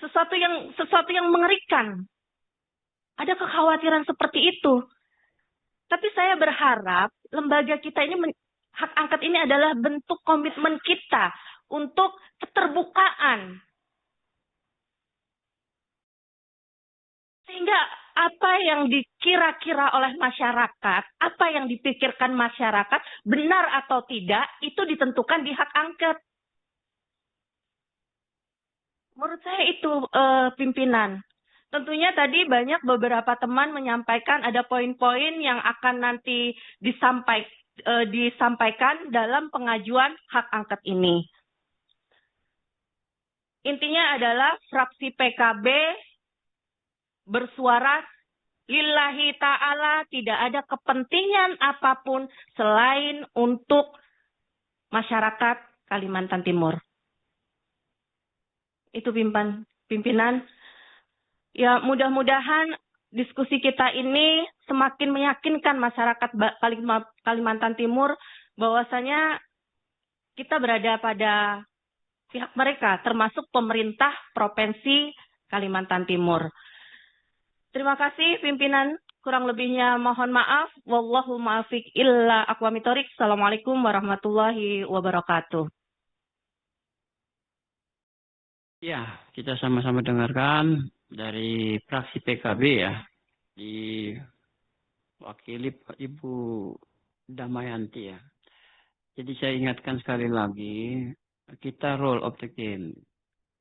sesuatu yang mengerikan. Ada kekhawatiran seperti itu. Tapi saya berharap lembaga kita ini, hak angket ini adalah bentuk komitmen kita untuk keterbukaan. Sehingga apa yang dikira-kira oleh masyarakat, apa yang dipikirkan masyarakat, benar atau tidak, itu ditentukan di hak angket. Menurut saya itu pimpinan. Tentunya tadi banyak beberapa teman menyampaikan ada poin-poin yang akan nanti disampaikan dalam pengajuan hak angket ini. Intinya adalah fraksi PKB bersuara lillahi ta'ala, tidak ada kepentingan apapun selain untuk masyarakat Kalimantan Timur. Itu pimpinan. Ya, mudah-mudahan diskusi kita ini semakin meyakinkan masyarakat Kalimantan Timur bahwasanya kita berada pada pihak mereka, termasuk pemerintah Provinsi Kalimantan Timur. Terima kasih pimpinan, kurang lebihnya mohon maaf. Wallahu ma'afiq illa aqwamit thoriq. Assalamualaikum warahmatullahi wabarakatuh. Ya, kita sama-sama dengarkan dari fraksi PKB ya, diwakili Ibu Damayanti ya. Jadi saya ingatkan sekali lagi, kita role of the game.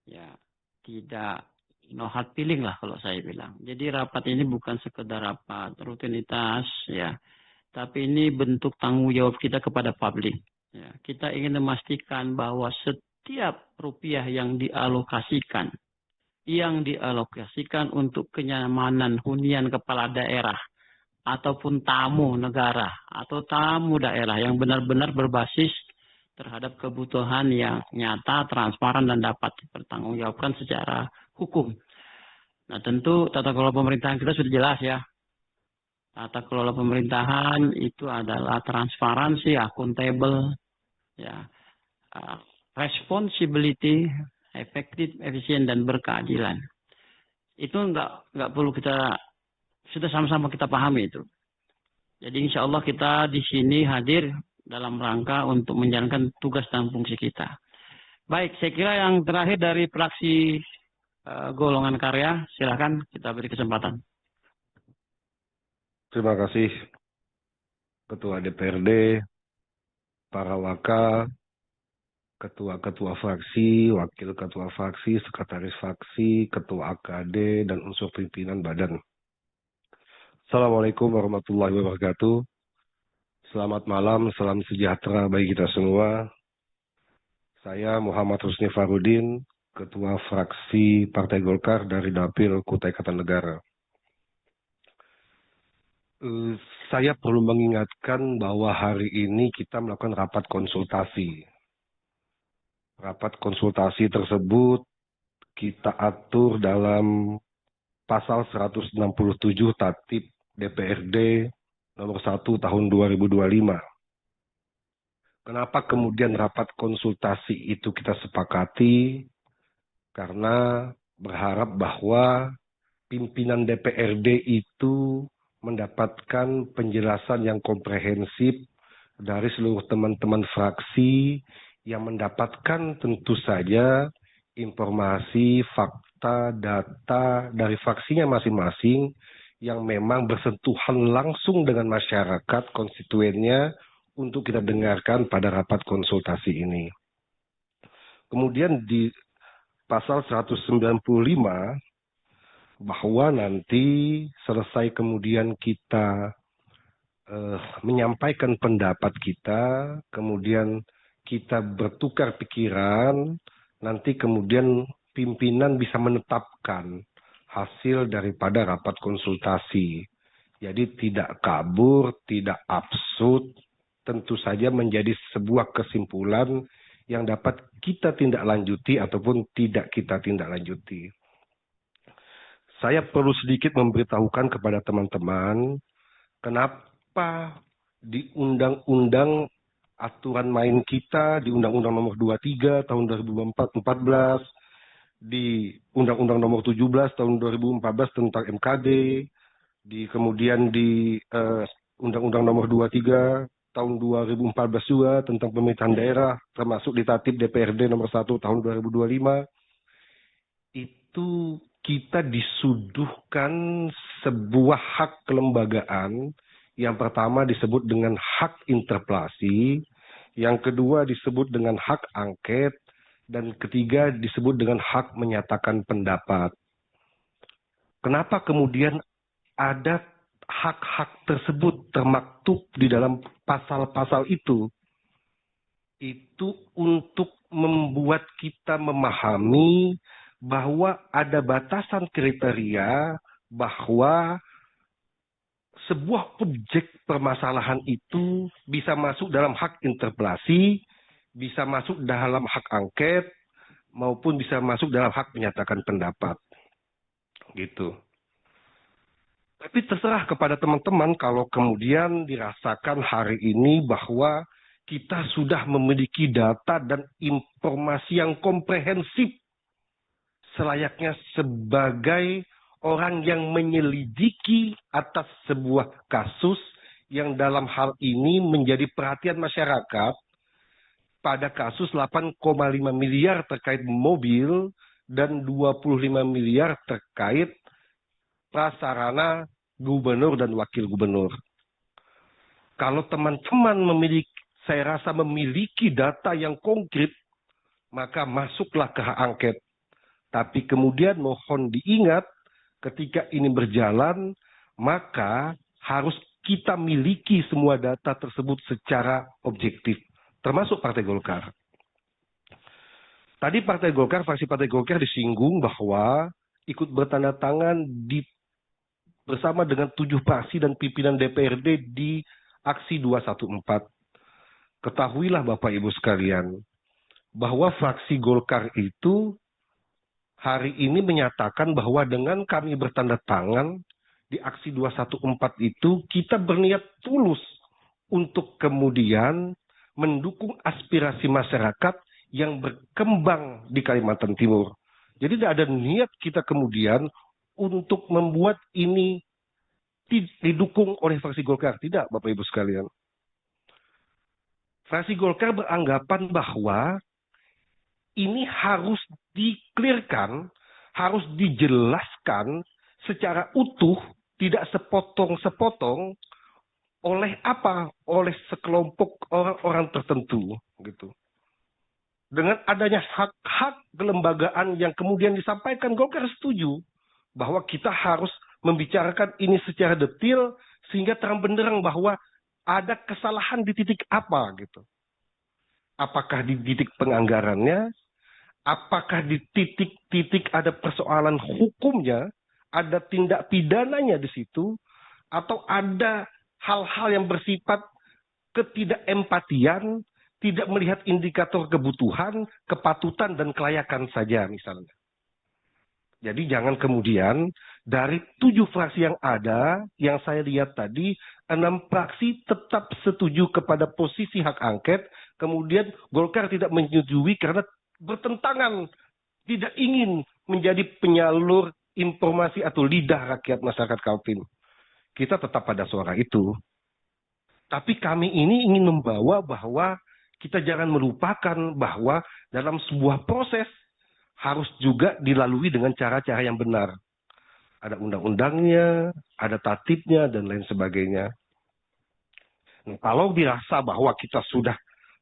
Ya, tidak no hard feeling lah kalau saya bilang. Jadi rapat ini bukan sekedar rapat rutinitas ya, tapi ini bentuk tanggung jawab kita kepada publik. Ya, kita ingin memastikan bahwa setiap rupiah yang dialokasikan untuk kenyamanan hunian kepala daerah ataupun tamu negara atau tamu daerah yang benar-benar berbasis terhadap kebutuhan yang nyata, transparan, dan dapat dipertanggungjawabkan secara hukum. Nah, tentu tata kelola pemerintahan kita sudah jelas ya. Tata kelola pemerintahan itu adalah transparansi, akuntabel, ya, responsibility, efektif, efisien, dan berkeadilan. Itu nggak perlu kita, sudah sama-sama kita pahami itu. Jadi insya Allah kita di sini hadir dalam rangka untuk menjalankan tugas dan fungsi kita. Baik, saya kira yang terakhir dari fraksi golongan karya, silakan kita beri kesempatan. Terima kasih Ketua DPRD, para wakil, ketua-ketua fraksi, wakil ketua fraksi, sekretaris fraksi, ketua AKD, dan unsur pimpinan badan. Assalamualaikum warahmatullahi wabarakatuh. Selamat malam, salam sejahtera bagi kita semua. Saya Muhammad Husni Farudin, Ketua Fraksi Partai Golkar dari Dapil Kutai Kartanegara. Saya perlu mengingatkan bahwa hari ini kita melakukan rapat konsultasi. Rapat konsultasi tersebut kita atur dalam pasal 167 Tatip DPRD nomor 1 tahun 2025. Kenapa kemudian rapat konsultasi itu kita sepakati? Karena berharap bahwa pimpinan DPRD itu mendapatkan penjelasan yang komprehensif dari seluruh teman-teman fraksi yang mendapatkan tentu saja informasi, fakta, data dari fraksinya masing-masing yang memang bersentuhan langsung dengan masyarakat konstituennya untuk kita dengarkan pada rapat konsultasi ini. Kemudian di pasal 195 bahwa nanti selesai kemudian kita menyampaikan pendapat kita, kemudian kita bertukar pikiran, nanti kemudian pimpinan bisa menetapkan hasil daripada rapat konsultasi. Jadi tidak kabur, tidak absurd, tentu saja menjadi sebuah kesimpulan yang dapat kita tindak lanjuti ataupun tidak kita tindak lanjuti. Saya perlu sedikit memberitahukan kepada teman-teman kenapa di undang-undang aturan main kita, di Undang-Undang Nomor 23 Tahun 2014, di Undang-Undang Nomor 17 Tahun 2014 tentang MKD, kemudian di Undang-Undang Nomor 23 Tahun 2014 juga tentang pemerintahan daerah, termasuk di Tatip DPRD Nomor 1 Tahun 2025, itu kita disuduhkan sebuah hak kelembagaan. Yang pertama disebut dengan hak interpelasi, yang kedua disebut dengan hak angket, dan ketiga disebut dengan hak menyatakan pendapat. Kenapa kemudian ada hak-hak tersebut termaktub di dalam pasal-pasal itu? Itu untuk membuat kita memahami bahwa ada batasan kriteria bahwa sebuah objek permasalahan itu bisa masuk dalam hak interpelasi, bisa masuk dalam hak angket, maupun bisa masuk dalam hak menyatakan pendapat. Gitu. Tapi terserah kepada teman-teman kalau kemudian dirasakan hari ini bahwa kita sudah memiliki data dan informasi yang komprehensif selayaknya sebagai orang yang menyelidiki atas sebuah kasus yang dalam hal ini menjadi perhatian masyarakat pada kasus 8,5 miliar terkait mobil dan 25 miliar terkait prasarana gubernur dan wakil gubernur. Kalau teman-teman saya rasa memiliki data yang konkret, maka masuklah ke hak angket. Tapi kemudian mohon diingat, ketika ini berjalan, maka harus kita miliki semua data tersebut secara objektif, termasuk Partai Golkar. Tadi fraksi Partai Golkar disinggung bahwa ikut bertanda tangan bersama dengan 7 fraksi dan pimpinan DPRD di aksi 214. Ketahuilah Bapak Ibu sekalian, bahwa fraksi Golkar itu hari ini menyatakan bahwa dengan kami bertanda tangan di aksi 214 itu, kita berniat tulus untuk kemudian mendukung aspirasi masyarakat yang berkembang di Kalimantan Timur. Jadi tidak ada niat kita kemudian untuk membuat ini didukung oleh fraksi Golkar. Tidak, Bapak Ibu sekalian. Fraksi Golkar beranggapan bahwa ini harus di-clearkan, harus dijelaskan secara utuh, tidak sepotong-sepotong oleh apa? Oleh sekelompok orang-orang tertentu, gitu. Dengan adanya hak-hak kelembagaan yang kemudian disampaikan, Golkar setuju bahwa kita harus membicarakan ini secara detail sehingga terang benderang bahwa ada kesalahan di titik apa, gitu. Apakah di titik penganggarannya? Apakah di titik-titik ada persoalan hukumnya, ada tindak pidananya di situ, atau ada hal-hal yang bersifat ketidakempatian, tidak melihat indikator kebutuhan, kepatutan, dan kelayakan saja misalnya. Jadi jangan kemudian dari 7 fraksi yang ada, yang saya lihat tadi, 6 fraksi tetap setuju kepada posisi hak angket, kemudian Golkar tidak menyetujui karena bertentangan, tidak ingin menjadi penyalur informasi atau lidah rakyat masyarakat Kaltim. Kita tetap pada suara itu. Tapi kami ini ingin membawa bahwa kita jangan melupakan bahwa dalam sebuah proses harus juga dilalui dengan cara-cara yang benar. Ada undang-undangnya, ada tatibnya, dan lain sebagainya. Nah, kalau dirasa bahwa kita sudah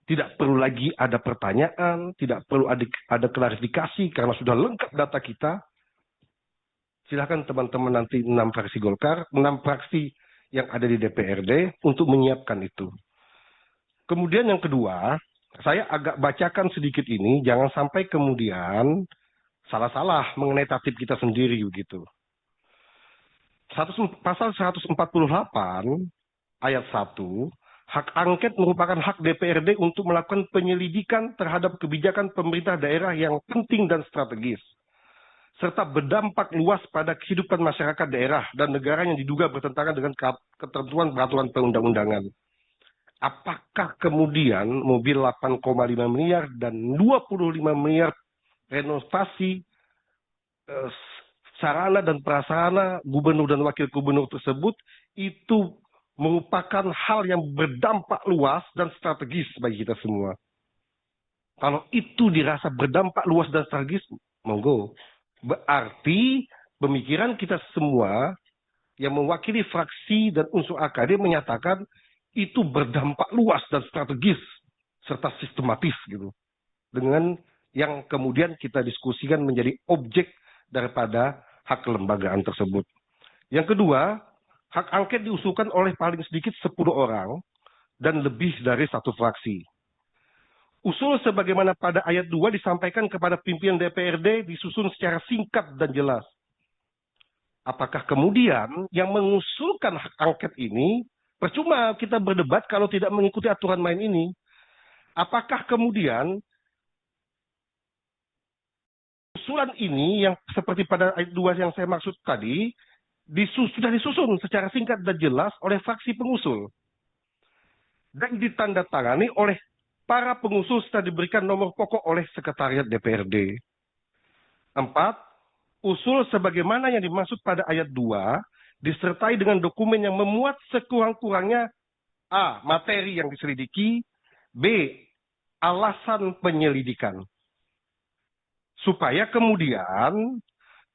tidak perlu lagi ada pertanyaan, tidak perlu ada klarifikasi karena sudah lengkap data kita, silakan teman-teman nanti 6 fraksi Golkar, 6 fraksi yang ada di DPRD untuk menyiapkan itu. Kemudian yang kedua, saya agak bacakan sedikit ini, jangan sampai kemudian salah-salah mengenai tatib kita sendiri begitu. Pasal 148 ayat 1, hak angket merupakan hak DPRD untuk melakukan penyelidikan terhadap kebijakan pemerintah daerah yang penting dan strategis, serta berdampak luas pada kehidupan masyarakat daerah dan negara yang diduga bertentangan dengan ketentuan peraturan perundang-undangan. Apakah kemudian mobil 8,5 miliar dan 25 miliar renovasi sarana dan prasarana gubernur dan wakil gubernur tersebut itu merupakan hal yang berdampak luas dan strategis bagi kita semua? Kalau itu dirasa berdampak luas dan strategis, monggo. Berarti pemikiran kita semua yang mewakili fraksi dan unsur AKD menyatakan itu berdampak luas dan strategis serta sistematis gitu. Dengan yang kemudian kita diskusikan menjadi objek daripada hak kelembagaan tersebut. Yang kedua, hak angket diusulkan oleh paling sedikit 10 orang dan lebih dari 1 fraksi. Usul sebagaimana pada ayat 2 disampaikan kepada pimpinan DPRD disusun secara singkat dan jelas. Apakah kemudian yang mengusulkan hak angket ini, percuma kita berdebat kalau tidak mengikuti aturan main ini. Apakah kemudian usulan ini yang seperti pada ayat 2 yang saya maksud tadi, sudah disusun secara singkat dan jelas oleh fraksi pengusul. Dan ditandatangani oleh para pengusul setelah diberikan nomor pokok oleh sekretariat DPRD. 4. Usul sebagaimana yang dimaksud pada ayat 2, disertai dengan dokumen yang memuat sekurang-kurangnya A. Materi yang diselidiki, B. Alasan penyelidikan. Supaya kemudian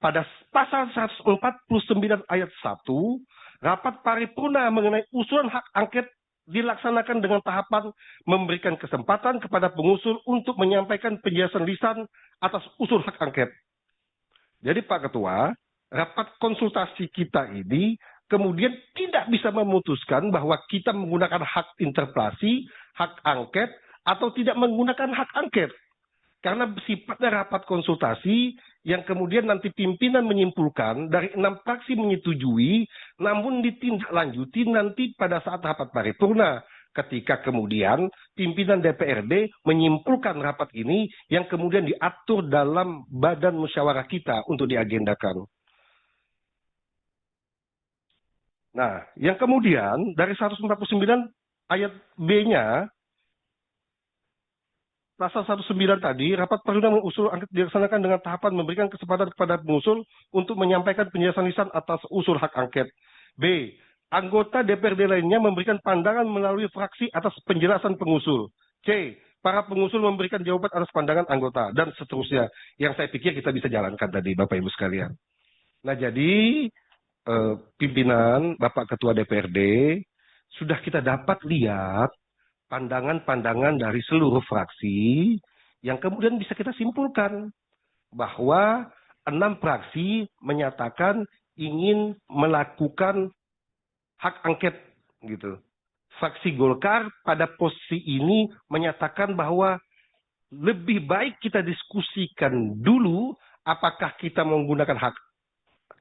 pada pasal 149 ayat 1, rapat paripurna mengenai usulan hak angket dilaksanakan dengan tahapan memberikan kesempatan kepada pengusul untuk menyampaikan penjelasan lisan atas usul hak angket. Jadi Pak Ketua, rapat konsultasi kita ini kemudian tidak bisa memutuskan bahwa kita menggunakan hak interpelasi, hak angket, atau tidak menggunakan hak angket. Karena sifatnya rapat konsultasi yang kemudian nanti pimpinan menyimpulkan dari 6 fraksi menyetujui, namun ditindaklanjuti nanti pada saat rapat paripurna. Ketika kemudian pimpinan DPRD menyimpulkan rapat ini yang kemudian diatur dalam badan musyawarah kita untuk diagendakan. Nah, yang kemudian dari 149 ayat B-nya, pasal 19 tadi, rapat paripurna mengusul angket dilaksanakan dengan tahapan memberikan kesempatan kepada pengusul untuk menyampaikan penjelasan lisan atas usul hak angket. B. Anggota DPRD lainnya memberikan pandangan melalui fraksi atas penjelasan pengusul. C. Para pengusul memberikan jawaban atas pandangan anggota, dan seterusnya. Yang saya pikir kita bisa jalankan tadi, Bapak Ibu sekalian. Nah, jadi pimpinan, Bapak Ketua DPRD, sudah kita dapat lihat pandangan-pandangan dari seluruh fraksi yang kemudian bisa kita simpulkan bahwa 6 fraksi menyatakan ingin melakukan hak angket gitu. Fraksi Golkar pada posisi ini menyatakan bahwa lebih baik kita diskusikan dulu apakah kita menggunakan hak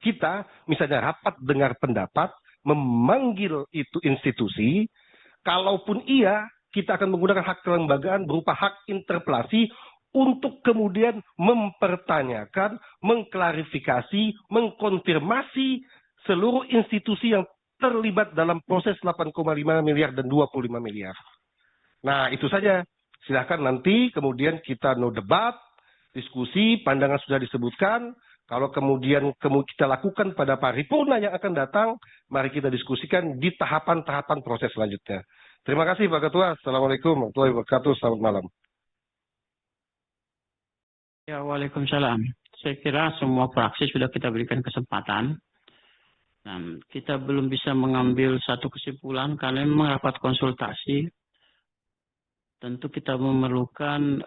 kita, misalnya rapat dengar pendapat, memanggil itu institusi. Kalaupun iya, kita akan menggunakan hak kelembagaan berupa hak interpelasi untuk kemudian mempertanyakan, mengklarifikasi, mengkonfirmasi seluruh institusi yang terlibat dalam proses 8,5 miliar dan 25 miliar. Nah, itu saja. Silahkan nanti kemudian kita debat, diskusi, pandangan sudah disebutkan. Kalau kemudian kita lakukan pada paripurna yang akan datang, mari kita diskusikan di tahapan-tahapan proses selanjutnya. Terima kasih Pak Ketua. Assalamualaikum warahmatullahi wabarakatuh. Selamat malam. Ya, waalaikumsalam. Saya kira semua fraksi sudah kita berikan kesempatan. Dan kita belum bisa mengambil satu kesimpulan karena memang rapat konsultasi. Tentu kita memerlukan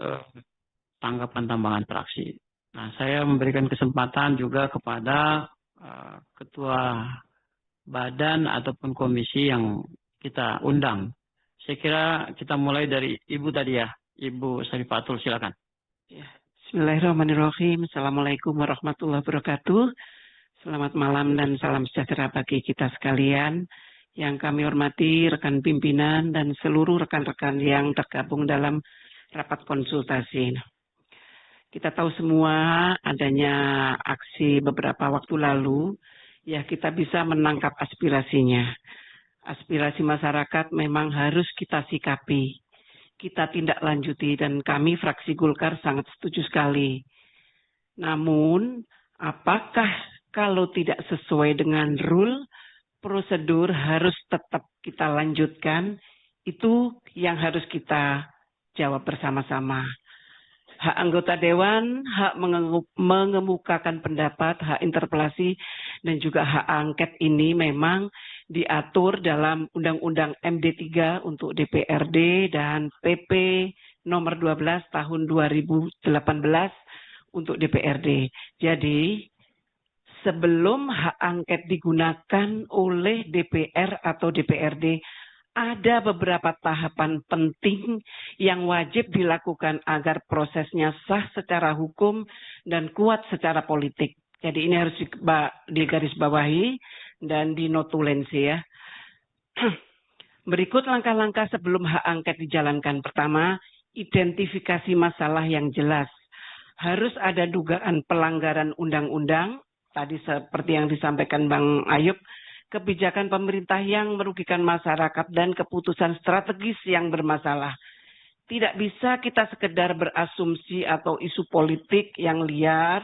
tanggapan tambahan fraksi. Nah, saya memberikan kesempatan juga kepada ketua badan ataupun komisi yang kita undang. Saya kira kita mulai dari Ibu tadi ya, Ibu Syarifatul, silakan. Ya. Bismillahirrahmanirrahim. Assalamualaikum warahmatullahi wabarakatuh. Selamat malam dan salam sejahtera bagi kita sekalian. Yang kami hormati rekan pimpinan dan seluruh rekan-rekan yang tergabung dalam rapat konsultasi. Kita tahu semua adanya aksi beberapa waktu lalu, ya kita bisa menangkap aspirasinya. Aspirasi masyarakat memang harus kita sikapi. Kita tindak lanjuti dan kami fraksi Golkar sangat setuju sekali. Namun, apakah kalau tidak sesuai dengan rule, prosedur harus tetap kita lanjutkan? Itu yang harus kita jawab bersama-sama. Hak anggota dewan, hak mengemukakan pendapat, hak interpelasi, dan juga hak angket ini memang diatur dalam Undang-Undang MD3 untuk DPRD dan PP nomor 12 tahun 2018 untuk DPRD. Jadi, sebelum hak angket digunakan oleh DPR atau DPRD, ada beberapa tahapan penting yang wajib dilakukan agar prosesnya sah secara hukum dan kuat secara politik. Jadi ini harus digarisbawahi dan dinotulensi ya. Berikut langkah-langkah sebelum hak angket dijalankan. Pertama, identifikasi masalah yang jelas. Harus ada dugaan pelanggaran undang-undang, tadi seperti yang disampaikan Bang Ayub, kebijakan pemerintah yang merugikan masyarakat dan keputusan strategis yang bermasalah. Tidak bisa kita sekedar berasumsi atau isu politik yang liar,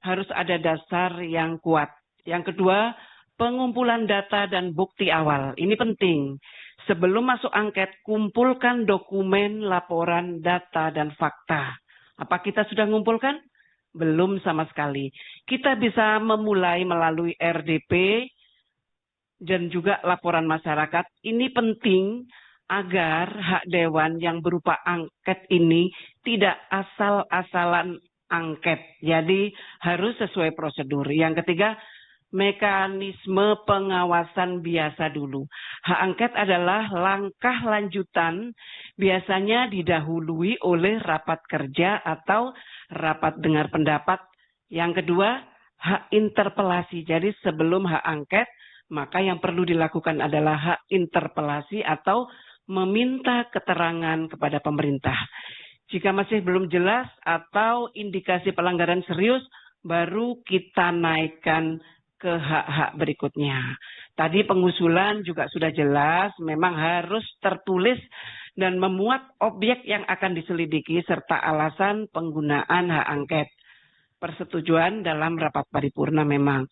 harus ada dasar yang kuat. Yang kedua, pengumpulan data dan bukti awal. Ini penting. Sebelum masuk angket, kumpulkan dokumen, laporan, data, dan fakta. Apa kita sudah mengumpulkan? Belum sama sekali. Kita bisa memulai melalui RDP, dan juga laporan masyarakat. Ini penting agar hak dewan yang berupa angket ini tidak asal-asalan angket. Jadi harus sesuai prosedur. Yang ketiga, mekanisme pengawasan biasa dulu. Hak angket adalah langkah lanjutan, biasanya didahului oleh rapat kerja atau rapat dengar pendapat. Yang kedua, hak interpelasi. Jadi sebelum hak angket, maka yang perlu dilakukan adalah hak interpelasi atau meminta keterangan kepada pemerintah. Jika masih belum jelas atau indikasi pelanggaran serius, baru kita naikkan ke hak-hak berikutnya. Tadi pengusulan juga sudah jelas, memang harus tertulis dan memuat objek yang akan diselidiki serta alasan penggunaan hak angket. Persetujuan dalam rapat paripurna memang.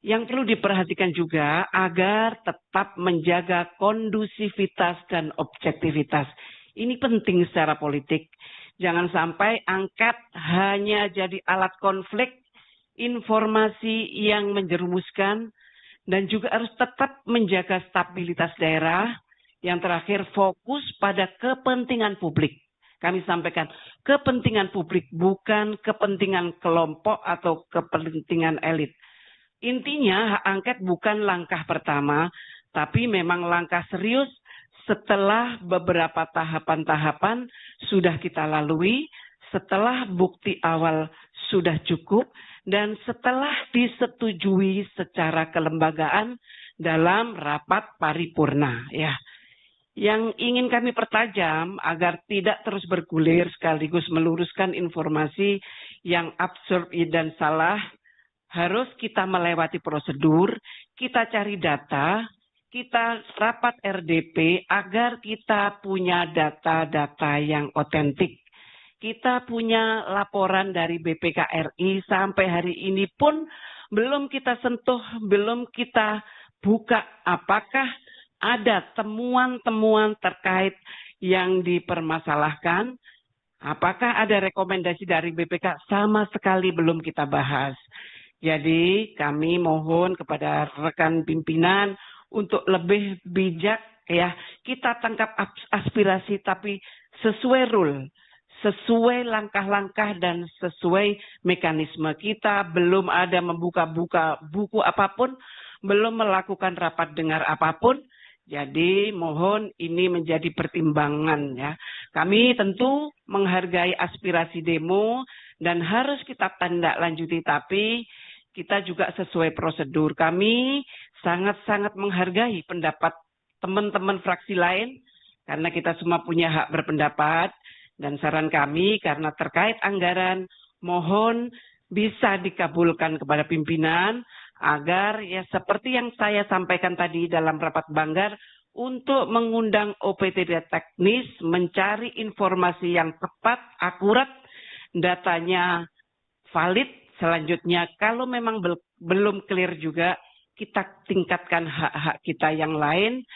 Yang perlu diperhatikan juga agar tetap menjaga kondusivitas dan objektivitas. Ini penting secara politik. Jangan sampai angket hanya jadi alat konflik, informasi yang menjerumuskan, dan juga harus tetap menjaga stabilitas daerah. Yang terakhir, fokus pada kepentingan publik. Kami sampaikan, kepentingan publik bukan kepentingan kelompok atau kepentingan elit. Intinya hak angket bukan langkah pertama, tapi memang langkah serius setelah beberapa tahapan-tahapan sudah kita lalui, setelah bukti awal sudah cukup, dan setelah disetujui secara kelembagaan dalam rapat paripurna ya. Yang ingin kami pertajam agar tidak terus bergulir sekaligus meluruskan informasi yang absurd dan salah, harus kita melewati prosedur, kita cari data, kita rapat RDP agar kita punya data-data yang otentik. Kita punya laporan dari BPKRI sampai hari ini pun belum kita sentuh, belum kita buka apakah ada temuan-temuan terkait yang dipermasalahkan. Apakah ada rekomendasi dari BPK? Sama sekali belum kita bahas. Jadi kami mohon kepada rekan pimpinan untuk lebih bijak ya. Kita tangkap aspirasi tapi sesuai rule, sesuai langkah-langkah dan sesuai mekanisme. Kita belum ada membuka-buka buku apapun, belum melakukan rapat dengar apapun. Jadi mohon ini menjadi pertimbangan ya. Kami tentu menghargai aspirasi demo dan harus kita tindak lanjuti, tapi kita juga sesuai prosedur. Kami sangat-sangat menghargai pendapat teman-teman fraksi lain karena kita semua punya hak berpendapat, dan saran kami karena terkait anggaran mohon bisa dikabulkan kepada pimpinan agar ya seperti yang saya sampaikan tadi dalam rapat Banggar untuk mengundang OPTD teknis mencari informasi yang tepat, akurat, datanya valid. Selanjutnya kalau memang belum clear juga kita tingkatkan hak-hak kita yang lain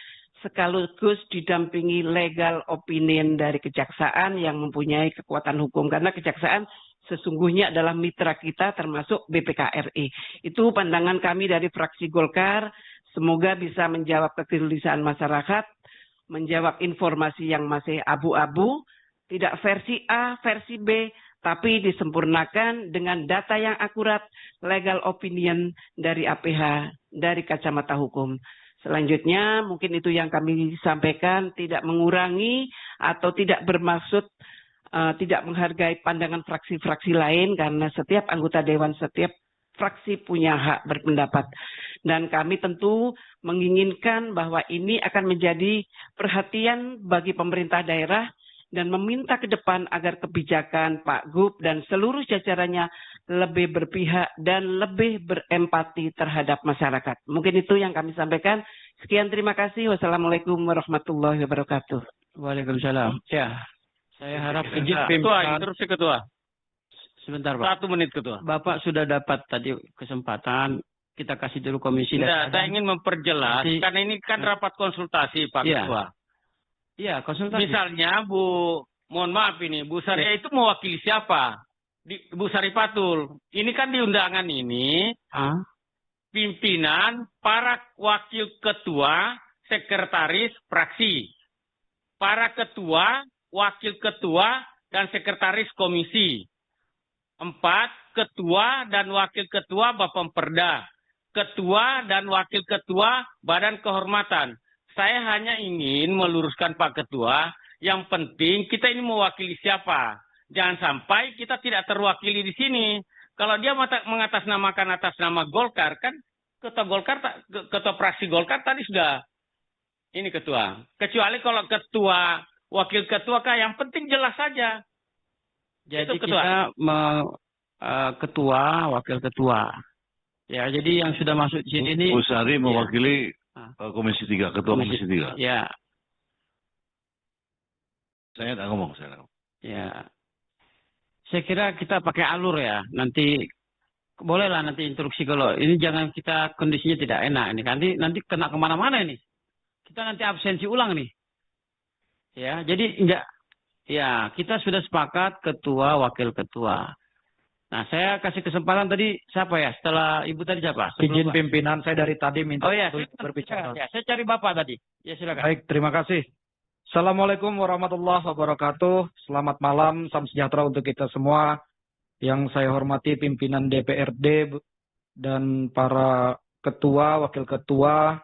sekaligus didampingi legal opinion dari kejaksaan yang mempunyai kekuatan hukum karena kejaksaan sesungguhnya adalah mitra kita termasuk BPKRI. Itu pandangan kami dari fraksi Golkar. Semoga bisa menjawab kegelisahan masyarakat, menjawab informasi yang masih abu-abu, tidak versi A, versi B, tapi disempurnakan dengan data yang akurat, legal opinion dari APH, dari kacamata hukum. Selanjutnya mungkin itu yang kami sampaikan, tidak mengurangi atau tidak bermaksud tidak menghargai pandangan fraksi-fraksi lain karena setiap anggota dewan, setiap fraksi punya hak berpendapat. Dan kami tentu menginginkan bahwa ini akan menjadi perhatian bagi pemerintah daerah dan meminta ke depan agar kebijakan Pak Gub dan seluruh jajarannya lebih berpihak dan lebih berempati terhadap masyarakat. Mungkin itu yang kami sampaikan. Sekian, terima kasih. Wassalamualaikum warahmatullahi wabarakatuh. Waalaikumsalam. Ya. Saya harap Ketua. Sebentar, Pak. 1 menit, Ketua. Bapak sudah dapat tadi kesempatan, kita kasih dulu komisi. Tidak, saya ingin memperjelas, karena ini kan rapat konsultasi, Pak Ketua. Iya, konsultasi. Misalnya, mohon maaf ini, Bu Saria itu mewakili siapa? Bu Saripatul. Ini kan di undangan ini, pimpinan, para wakil ketua, sekretaris, fraksi. Para ketua, wakil ketua, dan sekretaris komisi. 4, ketua dan wakil ketua Bapemperda. Ketua dan wakil ketua Badan Kehormatan. Saya hanya ingin meluruskan Pak Ketua, yang penting kita ini mewakili siapa. Jangan sampai kita tidak terwakili di sini. Kalau dia mengatasnamakan atas nama Golkar, kan ketua fraksi Golkar tadi sudah ini ketua. Kecuali kalau ketua, wakil ketua yang penting jelas saja. Jadi kita ketua, wakil ketua. Ya, jadi yang sudah masuk di sini ini Bu Sari mewakili Komisi 3, ketua Komisi 3. Ya. Saya tidak ngomong, Ya. Saya kira kita pakai alur ya. Nanti bolehlah nanti instruksi kalau ini jangan kita kondisinya tidak enak ini. Nanti kena kemana-mana ini. Kita nanti absensi ulang nih. Ya, jadi enggak. Ya, kita sudah sepakat ketua, wakil ketua. Nah, saya kasih kesempatan tadi siapa ya? Setelah Ibu tadi siapa? Izin pimpinan, saya dari tadi minta untuk berbicara. Ya, saya cari Bapak tadi. Ya, silakan. Baik, terima kasih. Assalamualaikum warahmatullahi wabarakatuh. Selamat malam, salam sejahtera untuk kita semua. Yang saya hormati pimpinan DPRD dan para ketua, wakil ketua,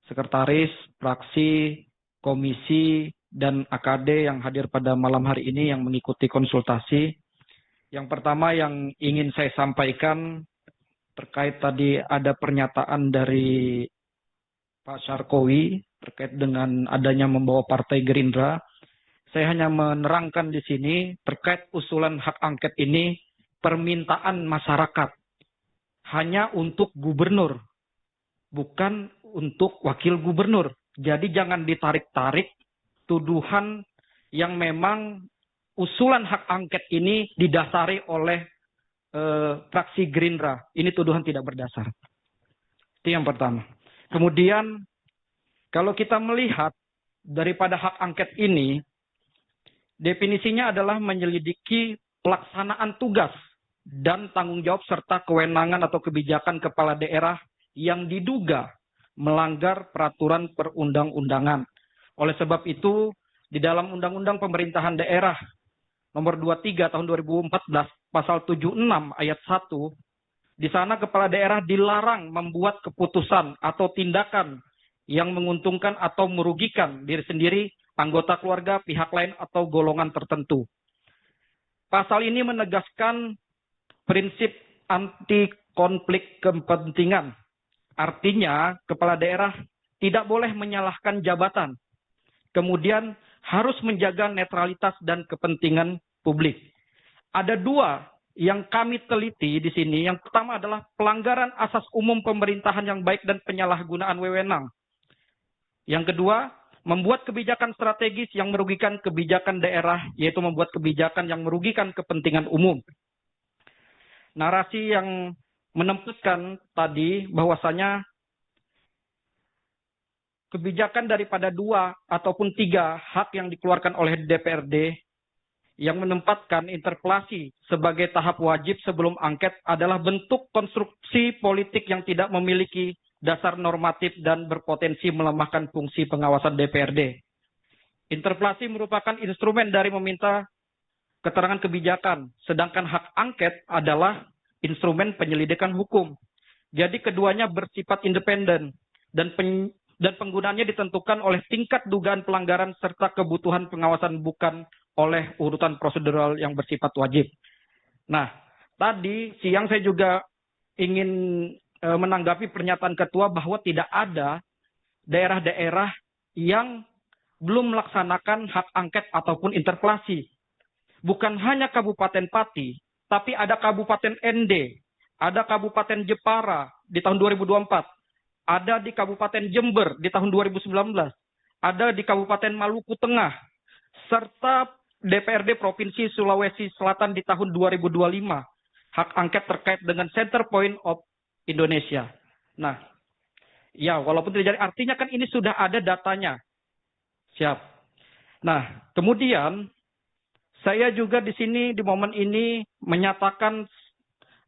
sekretaris, fraksi, komisi, dan AKD yang hadir pada malam hari ini yang mengikuti konsultasi. Yang pertama yang ingin saya sampaikan terkait tadi ada pernyataan dari Pak Syarkowi terkait dengan adanya membawa Partai Gerindra. Saya hanya menerangkan di sini terkait usulan hak angket ini permintaan masyarakat hanya untuk gubernur, bukan untuk wakil gubernur. Jadi jangan ditarik-tarik tuduhan yang memang usulan hak angket ini didasari oleh fraksi Gerindra. Ini tuduhan tidak berdasar. Itu yang pertama. Kemudian kalau kita melihat daripada hak angket ini, definisinya adalah menyelidiki pelaksanaan tugas dan tanggung jawab serta kewenangan atau kebijakan kepala daerah yang diduga melanggar peraturan perundang-undangan. Oleh sebab itu, di dalam Undang-Undang Pemerintahan Daerah Nomor 23 Tahun 2014, Pasal 76 Ayat 1, di sana kepala daerah dilarang membuat keputusan atau tindakan yang menguntungkan atau merugikan diri sendiri, anggota keluarga, pihak lain, atau golongan tertentu. Pasal ini menegaskan prinsip anti konflik kepentingan. Artinya, kepala daerah tidak boleh menyalahkan jabatan. Kemudian harus menjaga netralitas dan kepentingan publik. Ada dua yang kami teliti di sini. Yang pertama adalah pelanggaran asas umum pemerintahan yang baik dan penyalahgunaan wewenang. Yang kedua, membuat kebijakan strategis yang merugikan kebijakan daerah, yaitu membuat kebijakan yang merugikan kepentingan umum. Narasi yang menempatkan tadi bahwasanya kebijakan daripada 2 ataupun 3 hak yang dikeluarkan oleh DPRD yang menempatkan interpelasi sebagai tahap wajib sebelum angket adalah bentuk konstruksi politik yang tidak memiliki dasar normatif dan berpotensi melemahkan fungsi pengawasan DPRD. Interpelasi merupakan instrumen dari meminta keterangan kebijakan, sedangkan hak angket adalah instrumen penyelidikan hukum. Jadi keduanya bersifat independen dan penggunaannya ditentukan oleh tingkat dugaan pelanggaran serta kebutuhan pengawasan, bukan oleh urutan prosedural yang bersifat wajib. Nah, tadi siang saya juga ingin menanggapi pernyataan ketua bahwa tidak ada daerah-daerah yang belum melaksanakan hak angket ataupun interpelasi. Bukan hanya Kabupaten Pati, tapi ada Kabupaten ND, ada Kabupaten Jepara di tahun 2024, ada di Kabupaten Jember di tahun 2019, ada di Kabupaten Maluku Tengah, serta DPRD Provinsi Sulawesi Selatan di tahun 2025. Hak angket terkait dengan Center Point of Indonesia. Nah, ya walaupun terjadi, artinya kan ini sudah ada datanya. Siap. Nah, kemudian saya juga di sini di momen ini menyatakan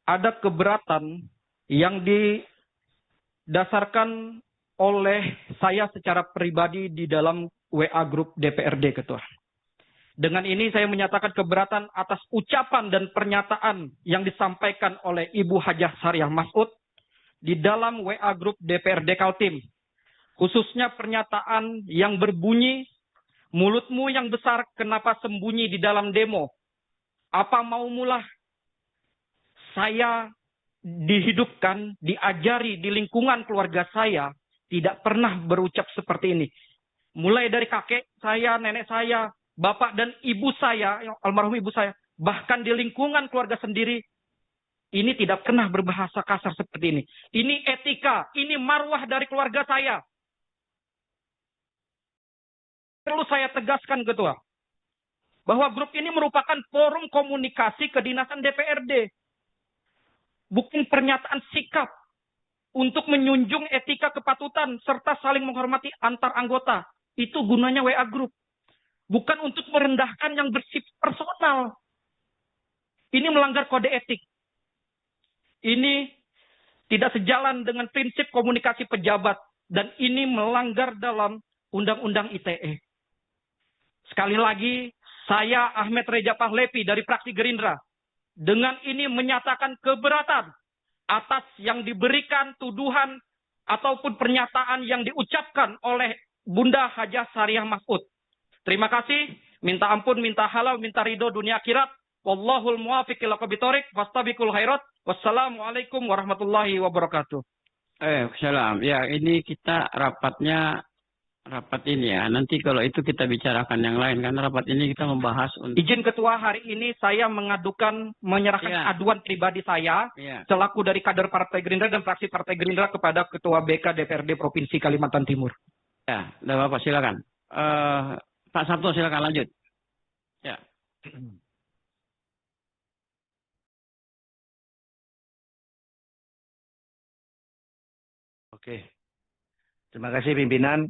ada keberatan yang didasarkan oleh saya secara pribadi di dalam WA Group DPRD, Ketua. Dengan ini saya menyatakan keberatan atas ucapan dan pernyataan yang disampaikan oleh Ibu Hajah Sariah Masud di dalam WA Group DPRD Kaltim. Khususnya pernyataan yang berbunyi, mulutmu yang besar kenapa sembunyi di dalam demo? Apa mau mulah saya dihidupkan, diajari di lingkungan keluarga saya, tidak pernah berucap seperti ini. Mulai dari kakek saya, nenek saya, bapak dan ibu saya, almarhum ibu saya, bahkan di lingkungan keluarga sendiri, ini tidak pernah berbahasa kasar seperti ini. Ini etika, ini marwah dari keluarga saya. Perlu saya tegaskan, Ketua, bahwa grup ini merupakan forum komunikasi kedinasan DPRD. Bukan pernyataan sikap untuk menjunjung etika kepatutan serta saling menghormati antar anggota. Itu gunanya WA Group. Bukan untuk merendahkan yang bersifat personal. Ini melanggar kode etik. Ini tidak sejalan dengan prinsip komunikasi pejabat. Dan ini melanggar dalam Undang-Undang ITE. Sekali lagi, saya Ahmed Reja Pahlevi dari fraksi Gerindra. Dengan ini menyatakan keberatan atas yang diberikan tuduhan ataupun pernyataan yang diucapkan oleh Bunda Hajah Sariah Masud. Terima kasih, minta ampun, minta halal, minta ridho dunia akhirat. Wallahul muwafiq ila aqwamit thoriq, fastabiqul khairat. Wassalamualaikum warahmatullahi wabarakatuh. Salam. Ya, ini kita rapat ini ya. Nanti kalau itu kita bicarakan yang lain. Karena rapat ini kita membahas untuk... Izin Ketua, hari ini saya menyerahkan aduan pribadi saya selaku dari kader Partai Gerindra dan fraksi Partai Gerindra kepada Ketua BK DPRD Provinsi Kalimantan Timur. Ya, udah Bapak silakan. Pak Sabto silakan lanjut. Ya. Oke. Terima kasih pimpinan.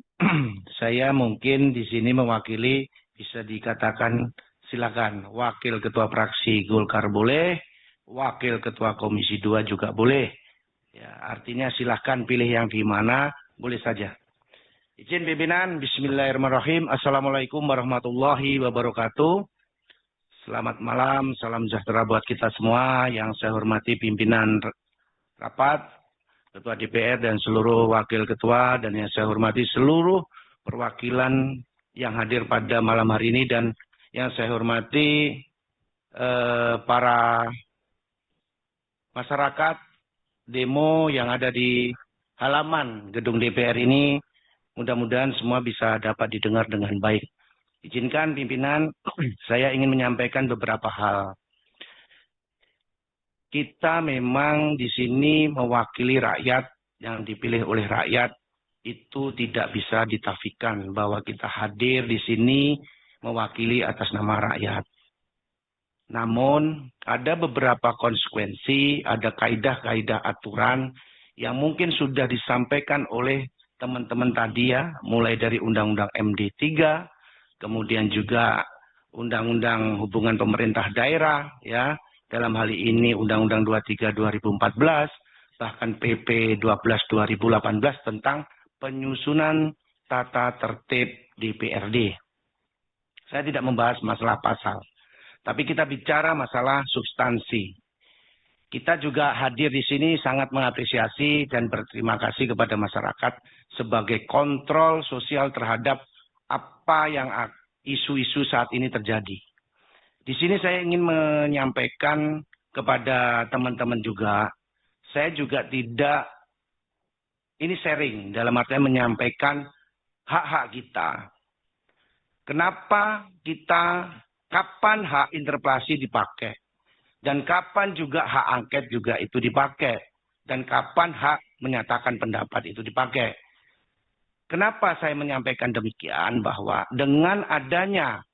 Saya mungkin di sini mewakili, bisa dikatakan silakan wakil ketua fraksi Golkar boleh, wakil ketua komisi 2 juga boleh. Ya, artinya silahkan pilih yang di mana, boleh saja. Izin pimpinan, bismillahirrahmanirrahim. Assalamualaikum warahmatullahi wabarakatuh. Selamat malam, salam sejahtera buat kita semua. Yang saya hormati pimpinan rapat, Ketua DPR dan seluruh wakil ketua, dan yang saya hormati seluruh perwakilan yang hadir pada malam hari ini, dan yang saya hormati para masyarakat demo yang ada di halaman gedung DPR ini. Mudah-mudahan semua bisa dapat didengar dengan baik. Izinkan pimpinan, saya ingin menyampaikan beberapa hal. Kita memang di sini mewakili rakyat, yang dipilih oleh rakyat, itu tidak bisa ditafikan bahwa kita hadir di sini mewakili atas nama rakyat. Namun ada beberapa konsekuensi, ada kaidah-kaidah aturan yang mungkin sudah disampaikan oleh teman-teman tadi ya, mulai dari Undang-Undang MD 3, kemudian juga Undang-Undang Hubungan Pemerintah Daerah ya, dalam hal ini Undang-Undang 23 2014, bahkan PP 12 2018 tentang penyusunan tata tertib DPRD. Saya tidak membahas masalah pasal, tapi kita bicara masalah substansi. Kita juga hadir di sini sangat mengapresiasi dan berterima kasih kepada masyarakat sebagai kontrol sosial terhadap apa yang isu-isu saat ini terjadi. Di sini saya ingin menyampaikan kepada teman-teman juga, saya juga tidak, ini sharing dalam artinya menyampaikan hak-hak kita. Kenapa kita, kapan hak interpelasi dipakai, dan kapan juga hak angket juga itu dipakai, dan kapan hak menyatakan pendapat itu dipakai. Kenapa saya menyampaikan demikian, bahwa dengan adanya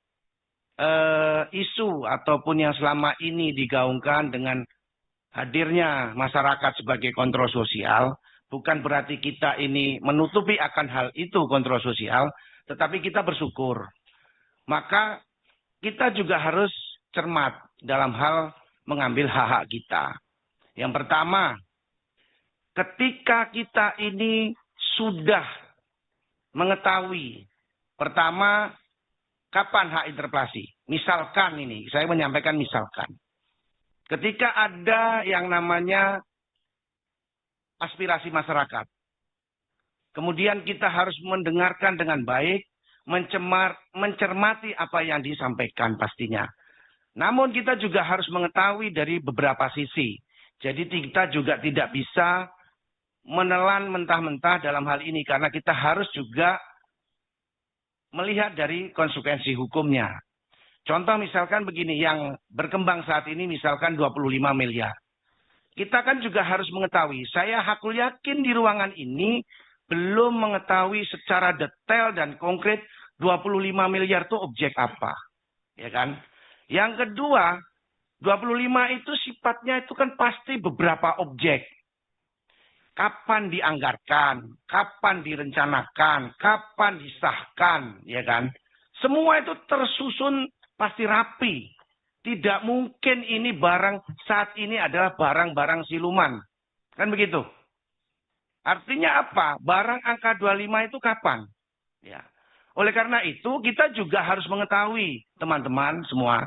isu ataupun yang selama ini digaungkan dengan hadirnya masyarakat sebagai kontrol sosial, bukan berarti kita ini menutupi akan hal itu kontrol sosial, tetapi kita bersyukur. Maka kita juga harus cermat dalam hal mengambil hak-hak kita. Yang pertama, ketika kita ini sudah mengetahui, pertama, kapan hak interpelasi? Misalkan ini, saya menyampaikan misalkan. Ketika ada yang namanya aspirasi masyarakat. Kemudian kita harus mendengarkan dengan baik, mencermati apa yang disampaikan pastinya. Namun kita juga harus mengetahui dari beberapa sisi. Jadi kita juga tidak bisa menelan mentah-mentah dalam hal ini. Karena kita harus juga melihat dari konsekuensi hukumnya. Contoh misalkan begini, yang berkembang saat ini misalkan 25 miliar. Kita kan juga harus mengetahui, saya hakul yakin di ruangan ini belum mengetahui secara detail dan konkret 25 miliar itu objek apa. Ya kan? Yang kedua, 25 itu sifatnya itu kan pasti beberapa objek. Kapan dianggarkan, kapan direncanakan, kapan disahkan, ya kan? Semua itu tersusun pasti rapi. Tidak mungkin ini barang saat ini adalah barang-barang siluman. Kan begitu? Artinya apa? Barang angka 25 itu kapan? Ya. Oleh karena itu kita juga harus mengetahui, teman-teman semua.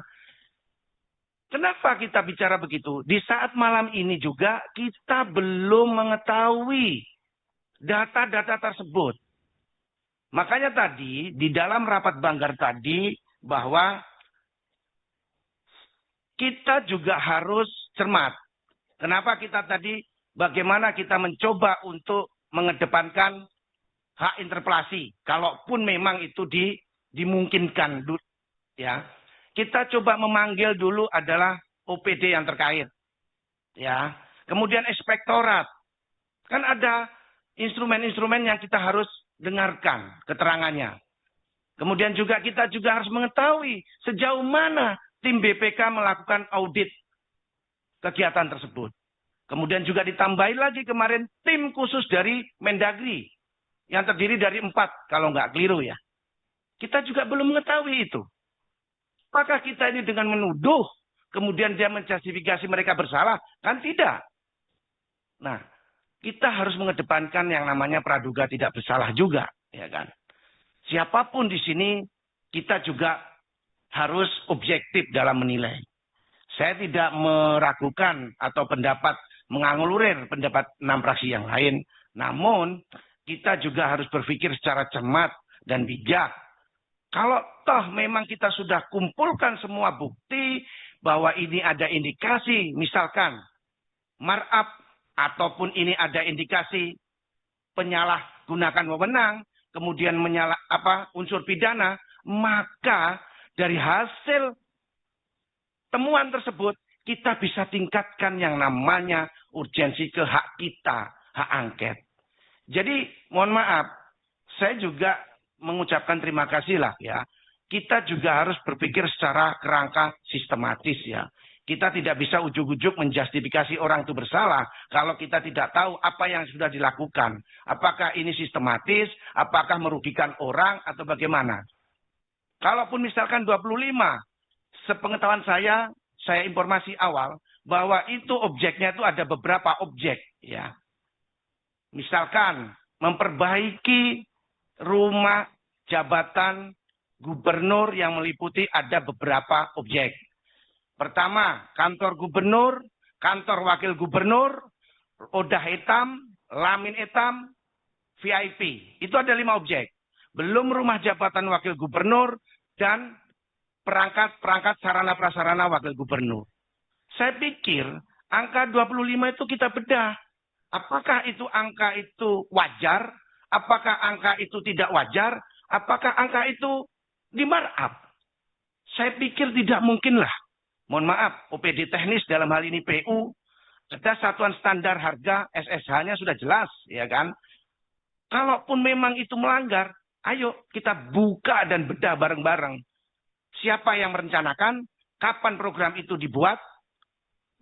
Kenapa kita bicara begitu? Di saat malam ini juga kita belum mengetahui data-data tersebut. Makanya tadi di dalam rapat banggar tadi bahwa kita juga harus cermat. Kenapa kita tadi bagaimana kita mencoba untuk mengedepankan hak interpelasi, kalaupun memang itu dimungkinkan, ya. Kita coba memanggil dulu adalah OPD yang terkait, ya. Kemudian inspektorat, kan ada instrumen-instrumen yang kita harus dengarkan keterangannya. Kemudian juga kita juga harus mengetahui sejauh mana tim BPK melakukan audit kegiatan tersebut. Kemudian juga ditambahin lagi kemarin tim khusus dari Mendagri yang terdiri dari 4 kalau nggak keliru ya. Kita juga belum mengetahui itu. Apakah kita ini dengan menuduh kemudian dia menjustifikasi mereka bersalah? Kan tidak. Nah, kita harus mengedepankan yang namanya praduga tidak bersalah juga, ya kan? Siapapun di sini kita juga harus objektif dalam menilai. Saya tidak meragukan atau menganulir pendapat 6 fraksi yang lain. Namun kita juga harus berpikir secara cermat dan bijak. Kalau toh memang kita sudah kumpulkan semua bukti bahwa ini ada indikasi, misalkan markup ataupun ini ada indikasi penyalahgunakan wewenang, kemudian unsur pidana, maka dari hasil temuan tersebut kita bisa tingkatkan yang namanya urgensi ke hak kita, hak angket. Jadi mohon maaf, saya juga mengucapkan terima kasih lah ya. Kita juga harus berpikir secara kerangka sistematis ya. Kita tidak bisa ujuk-ujuk menjustifikasi orang itu bersalah kalau kita tidak tahu apa yang sudah dilakukan. Apakah ini sistematis, apakah merugikan orang atau bagaimana. Kalaupun misalkan 25, sepengetahuan saya informasi awal bahwa itu objeknya itu ada beberapa objek ya. Misalkan memperbaiki rumah jabatan gubernur yang meliputi ada beberapa objek. Pertama, kantor gubernur, kantor wakil gubernur, odah hitam, lamin hitam, VIP. Itu ada 5 objek. Belum rumah jabatan wakil gubernur dan perangkat sarana prasarana wakil gubernur. Saya pikir angka 25 itu kita bedah. Apakah itu angka itu wajar? Apakah angka itu tidak wajar? Apakah angka itu di markup? Saya pikir tidak mungkinlah. Mohon maaf, OPD teknis dalam hal ini PU, ada satuan standar harga SSH-nya sudah jelas, ya kan? Kalaupun memang itu melanggar, ayo kita buka dan bedah bareng-bareng. Siapa yang merencanakan, kapan program itu dibuat,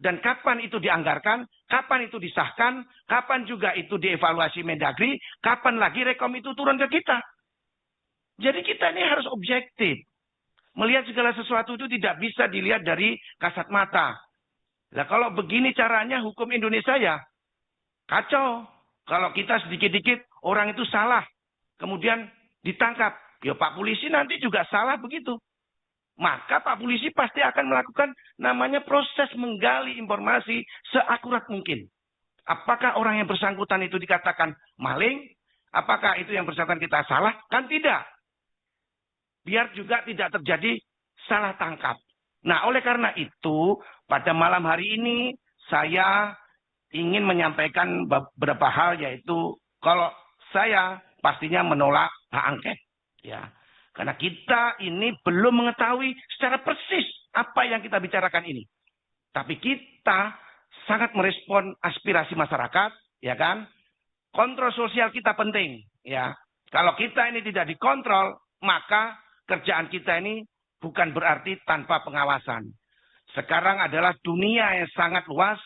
dan kapan itu dianggarkan, kapan itu disahkan, kapan juga itu dievaluasi Mendagri, kapan lagi rekom itu turun ke kita. Jadi kita ini harus objektif. Melihat segala sesuatu itu tidak bisa dilihat dari kasat mata. Nah kalau begini caranya hukum Indonesia ya kacau. Kalau kita sedikit-dikit orang itu salah, kemudian ditangkap. Ya Pak Polisi nanti juga salah begitu. Maka Pak Polisi pasti akan melakukan namanya proses menggali informasi seakurat mungkin. Apakah orang yang bersangkutan itu dikatakan maling? Apakah itu yang bersangkutan kita salah? Kan tidak. Biar juga tidak terjadi salah tangkap. Nah, oleh karena itu, pada malam hari ini saya ingin menyampaikan beberapa hal, yaitu kalau saya pastinya menolak hak angket. Ya. Karena kita ini belum mengetahui secara persis apa yang kita bicarakan ini. Tapi kita sangat merespon aspirasi masyarakat, ya kan? Kontrol sosial kita penting, ya. Kalau kita ini tidak dikontrol, maka kerjaan kita ini bukan berarti tanpa pengawasan. Sekarang adalah dunia yang sangat luas,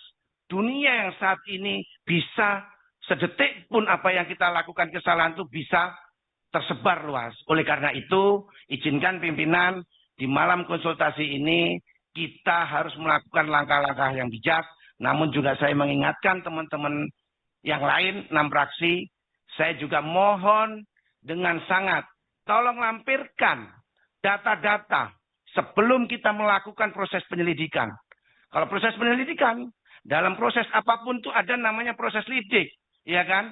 dunia yang saat ini bisa sedetik pun apa yang kita lakukan kesalahan itu bisa tersebar luas. Oleh karena itu, izinkan pimpinan di malam konsultasi ini kita harus melakukan langkah-langkah yang bijak. Namun juga saya mengingatkan teman-teman yang lain, 6 fraksi, saya juga mohon dengan sangat tolong lampirkan data-data sebelum kita melakukan proses penyelidikan. Kalau proses penyelidikan, dalam proses apapun itu ada namanya proses lidik, ya kan?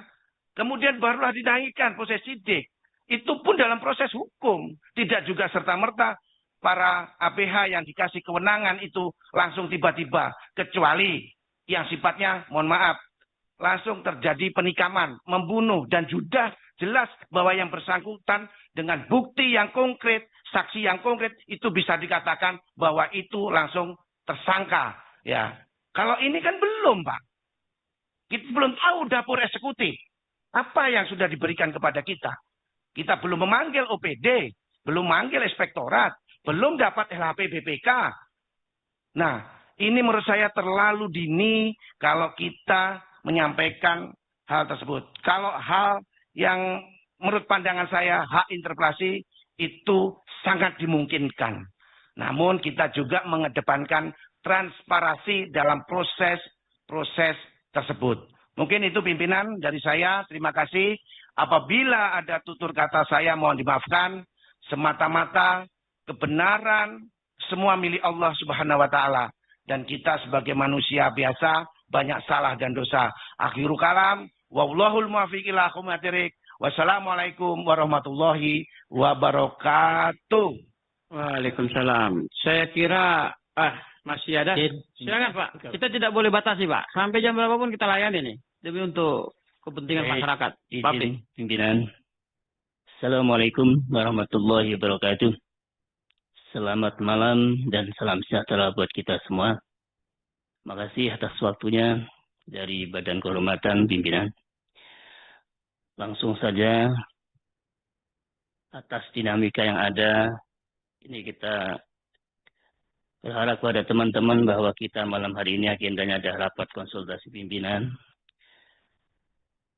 Kemudian barulah dinaikkan proses sidik. Itu pun dalam proses hukum. Tidak juga serta-merta para APH yang dikasih kewenangan itu langsung tiba-tiba. Kecuali yang sifatnya, mohon maaf, langsung terjadi penikaman, membunuh, dan sudah jelas bahwa yang bersangkutan dengan bukti yang konkret, saksi yang konkret, itu bisa dikatakan bahwa itu langsung tersangka. Ya, kalau ini kan belum, Pak. Kita belum tahu dapur eksekutif. Apa yang sudah diberikan kepada kita. Kita belum memanggil OPD, belum memanggil inspektorat, belum dapat LHP BPK. Nah, ini menurut saya terlalu dini kalau kita menyampaikan hal tersebut. Kalau hal yang menurut pandangan saya hak interpelasi itu sangat dimungkinkan. Namun kita juga mengedepankan transparansi dalam proses tersebut. Mungkin itu pimpinan dari saya. Terima kasih. Apabila ada tutur kata saya mohon dimaafkan. Semata-mata kebenaran semua milik Allah Subhanahu wa taala. Dan kita sebagai manusia biasa banyak salah dan dosa. Akhirul kalam, wallahul muwaffiq ila aqwamit. Wassalamualaikum warahmatullahi wabarakatuh. Waalaikumsalam. Saya kira masih ada. Silakan Pak. Kita tidak boleh batasi Pak. Sampai jam berapapun kita layani nih. Demi untuk kepentingan masyarakat. Pak Pimpinan. Assalamualaikum warahmatullahi wabarakatuh. Selamat malam dan salam sejahtera buat kita semua. Makasih atas waktunya dari Badan Kehormatan Pimpinan. Langsung saja atas dinamika yang ada, ini kita berharap kepada teman-teman bahwa kita malam hari ini agendanya ada rapat konsultasi pimpinan.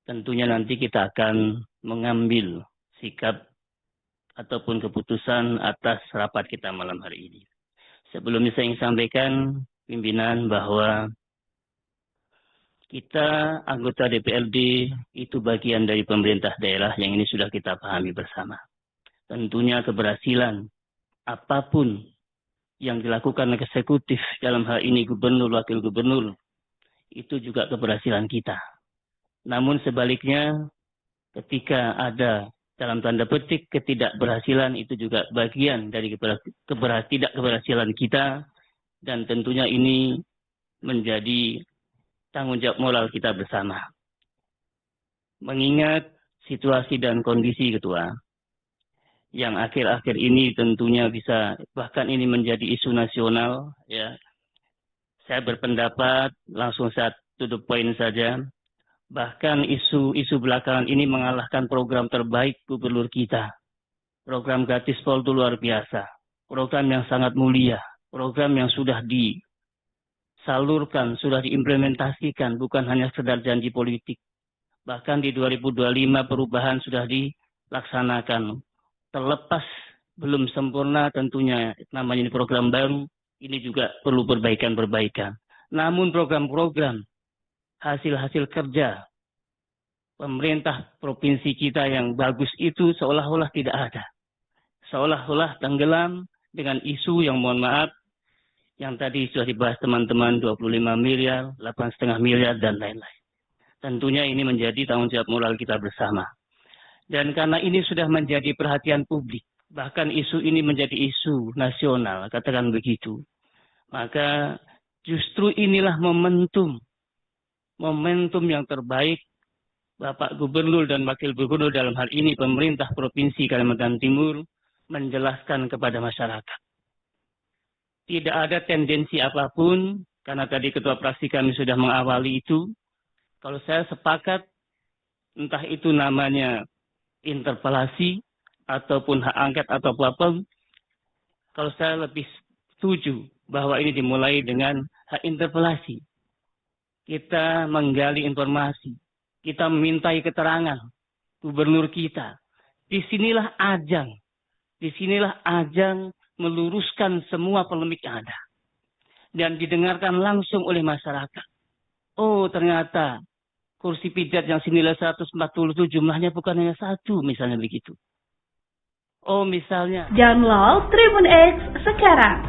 Tentunya nanti kita akan mengambil sikap ataupun keputusan atas rapat kita malam hari ini. Sebelumnya saya ingin sampaikan pimpinan bahwa kita anggota DPRD itu bagian dari pemerintah daerah yang ini sudah kita pahami bersama. Tentunya keberhasilan apapun yang dilakukan eksekutif dalam hal ini gubernur, wakil gubernur, itu juga keberhasilan kita. Namun sebaliknya ketika ada dalam tanda petik ketidakberhasilan itu juga bagian dari ketidakberhasilan kita dan tentunya ini menjadi tanggung jawab moral kita bersama. Mengingat situasi dan kondisi Ketua yang akhir-akhir ini tentunya bisa bahkan ini menjadi isu nasional ya. Saya berpendapat langsung saya to the point saja. Bahkan isu belakangan ini mengalahkan program terbaik gubernur kita. Program gratis Pol itu luar biasa. Program yang sangat mulia. Program yang sudah disalurkan, sudah diimplementasikan. Bukan hanya sekedar janji politik. Bahkan di 2025 perubahan sudah dilaksanakan. Terlepas belum sempurna tentunya namanya ini program baru. Ini juga perlu perbaikan-perbaikan. Namun program-program hasil-hasil kerja pemerintah provinsi kita yang bagus itu seolah-olah tidak ada. Seolah-olah tenggelam dengan isu yang mohon maaf, yang tadi sudah dibahas teman-teman 25 miliar, 8,5 miliar, dan lain-lain. Tentunya ini menjadi tanggung jawab moral kita bersama. Dan karena ini sudah menjadi perhatian publik, bahkan isu ini menjadi isu nasional, katakan begitu. Maka justru inilah momentum yang terbaik Bapak Gubernur dan Wakil Gubernur dalam hal ini pemerintah Provinsi Kalimantan Timur menjelaskan kepada masyarakat. Tidak ada tendensi apapun, karena tadi Ketua Fraksi kami sudah mengawali itu. Kalau saya sepakat, entah itu namanya interpelasi, ataupun hak angket, atau apapun, kalau saya lebih setuju bahwa ini dimulai dengan hak interpelasi. Kita menggali informasi, kita memintai keterangan gubernur kita. Disinilah ajang meluruskan semua polemik yang ada. Dan didengarkan langsung oleh masyarakat. Oh ternyata kursi pijat yang senilai 140 itu jumlahnya bukan hanya satu, misalnya begitu. Oh misalnya. Download Tribun X sekarang.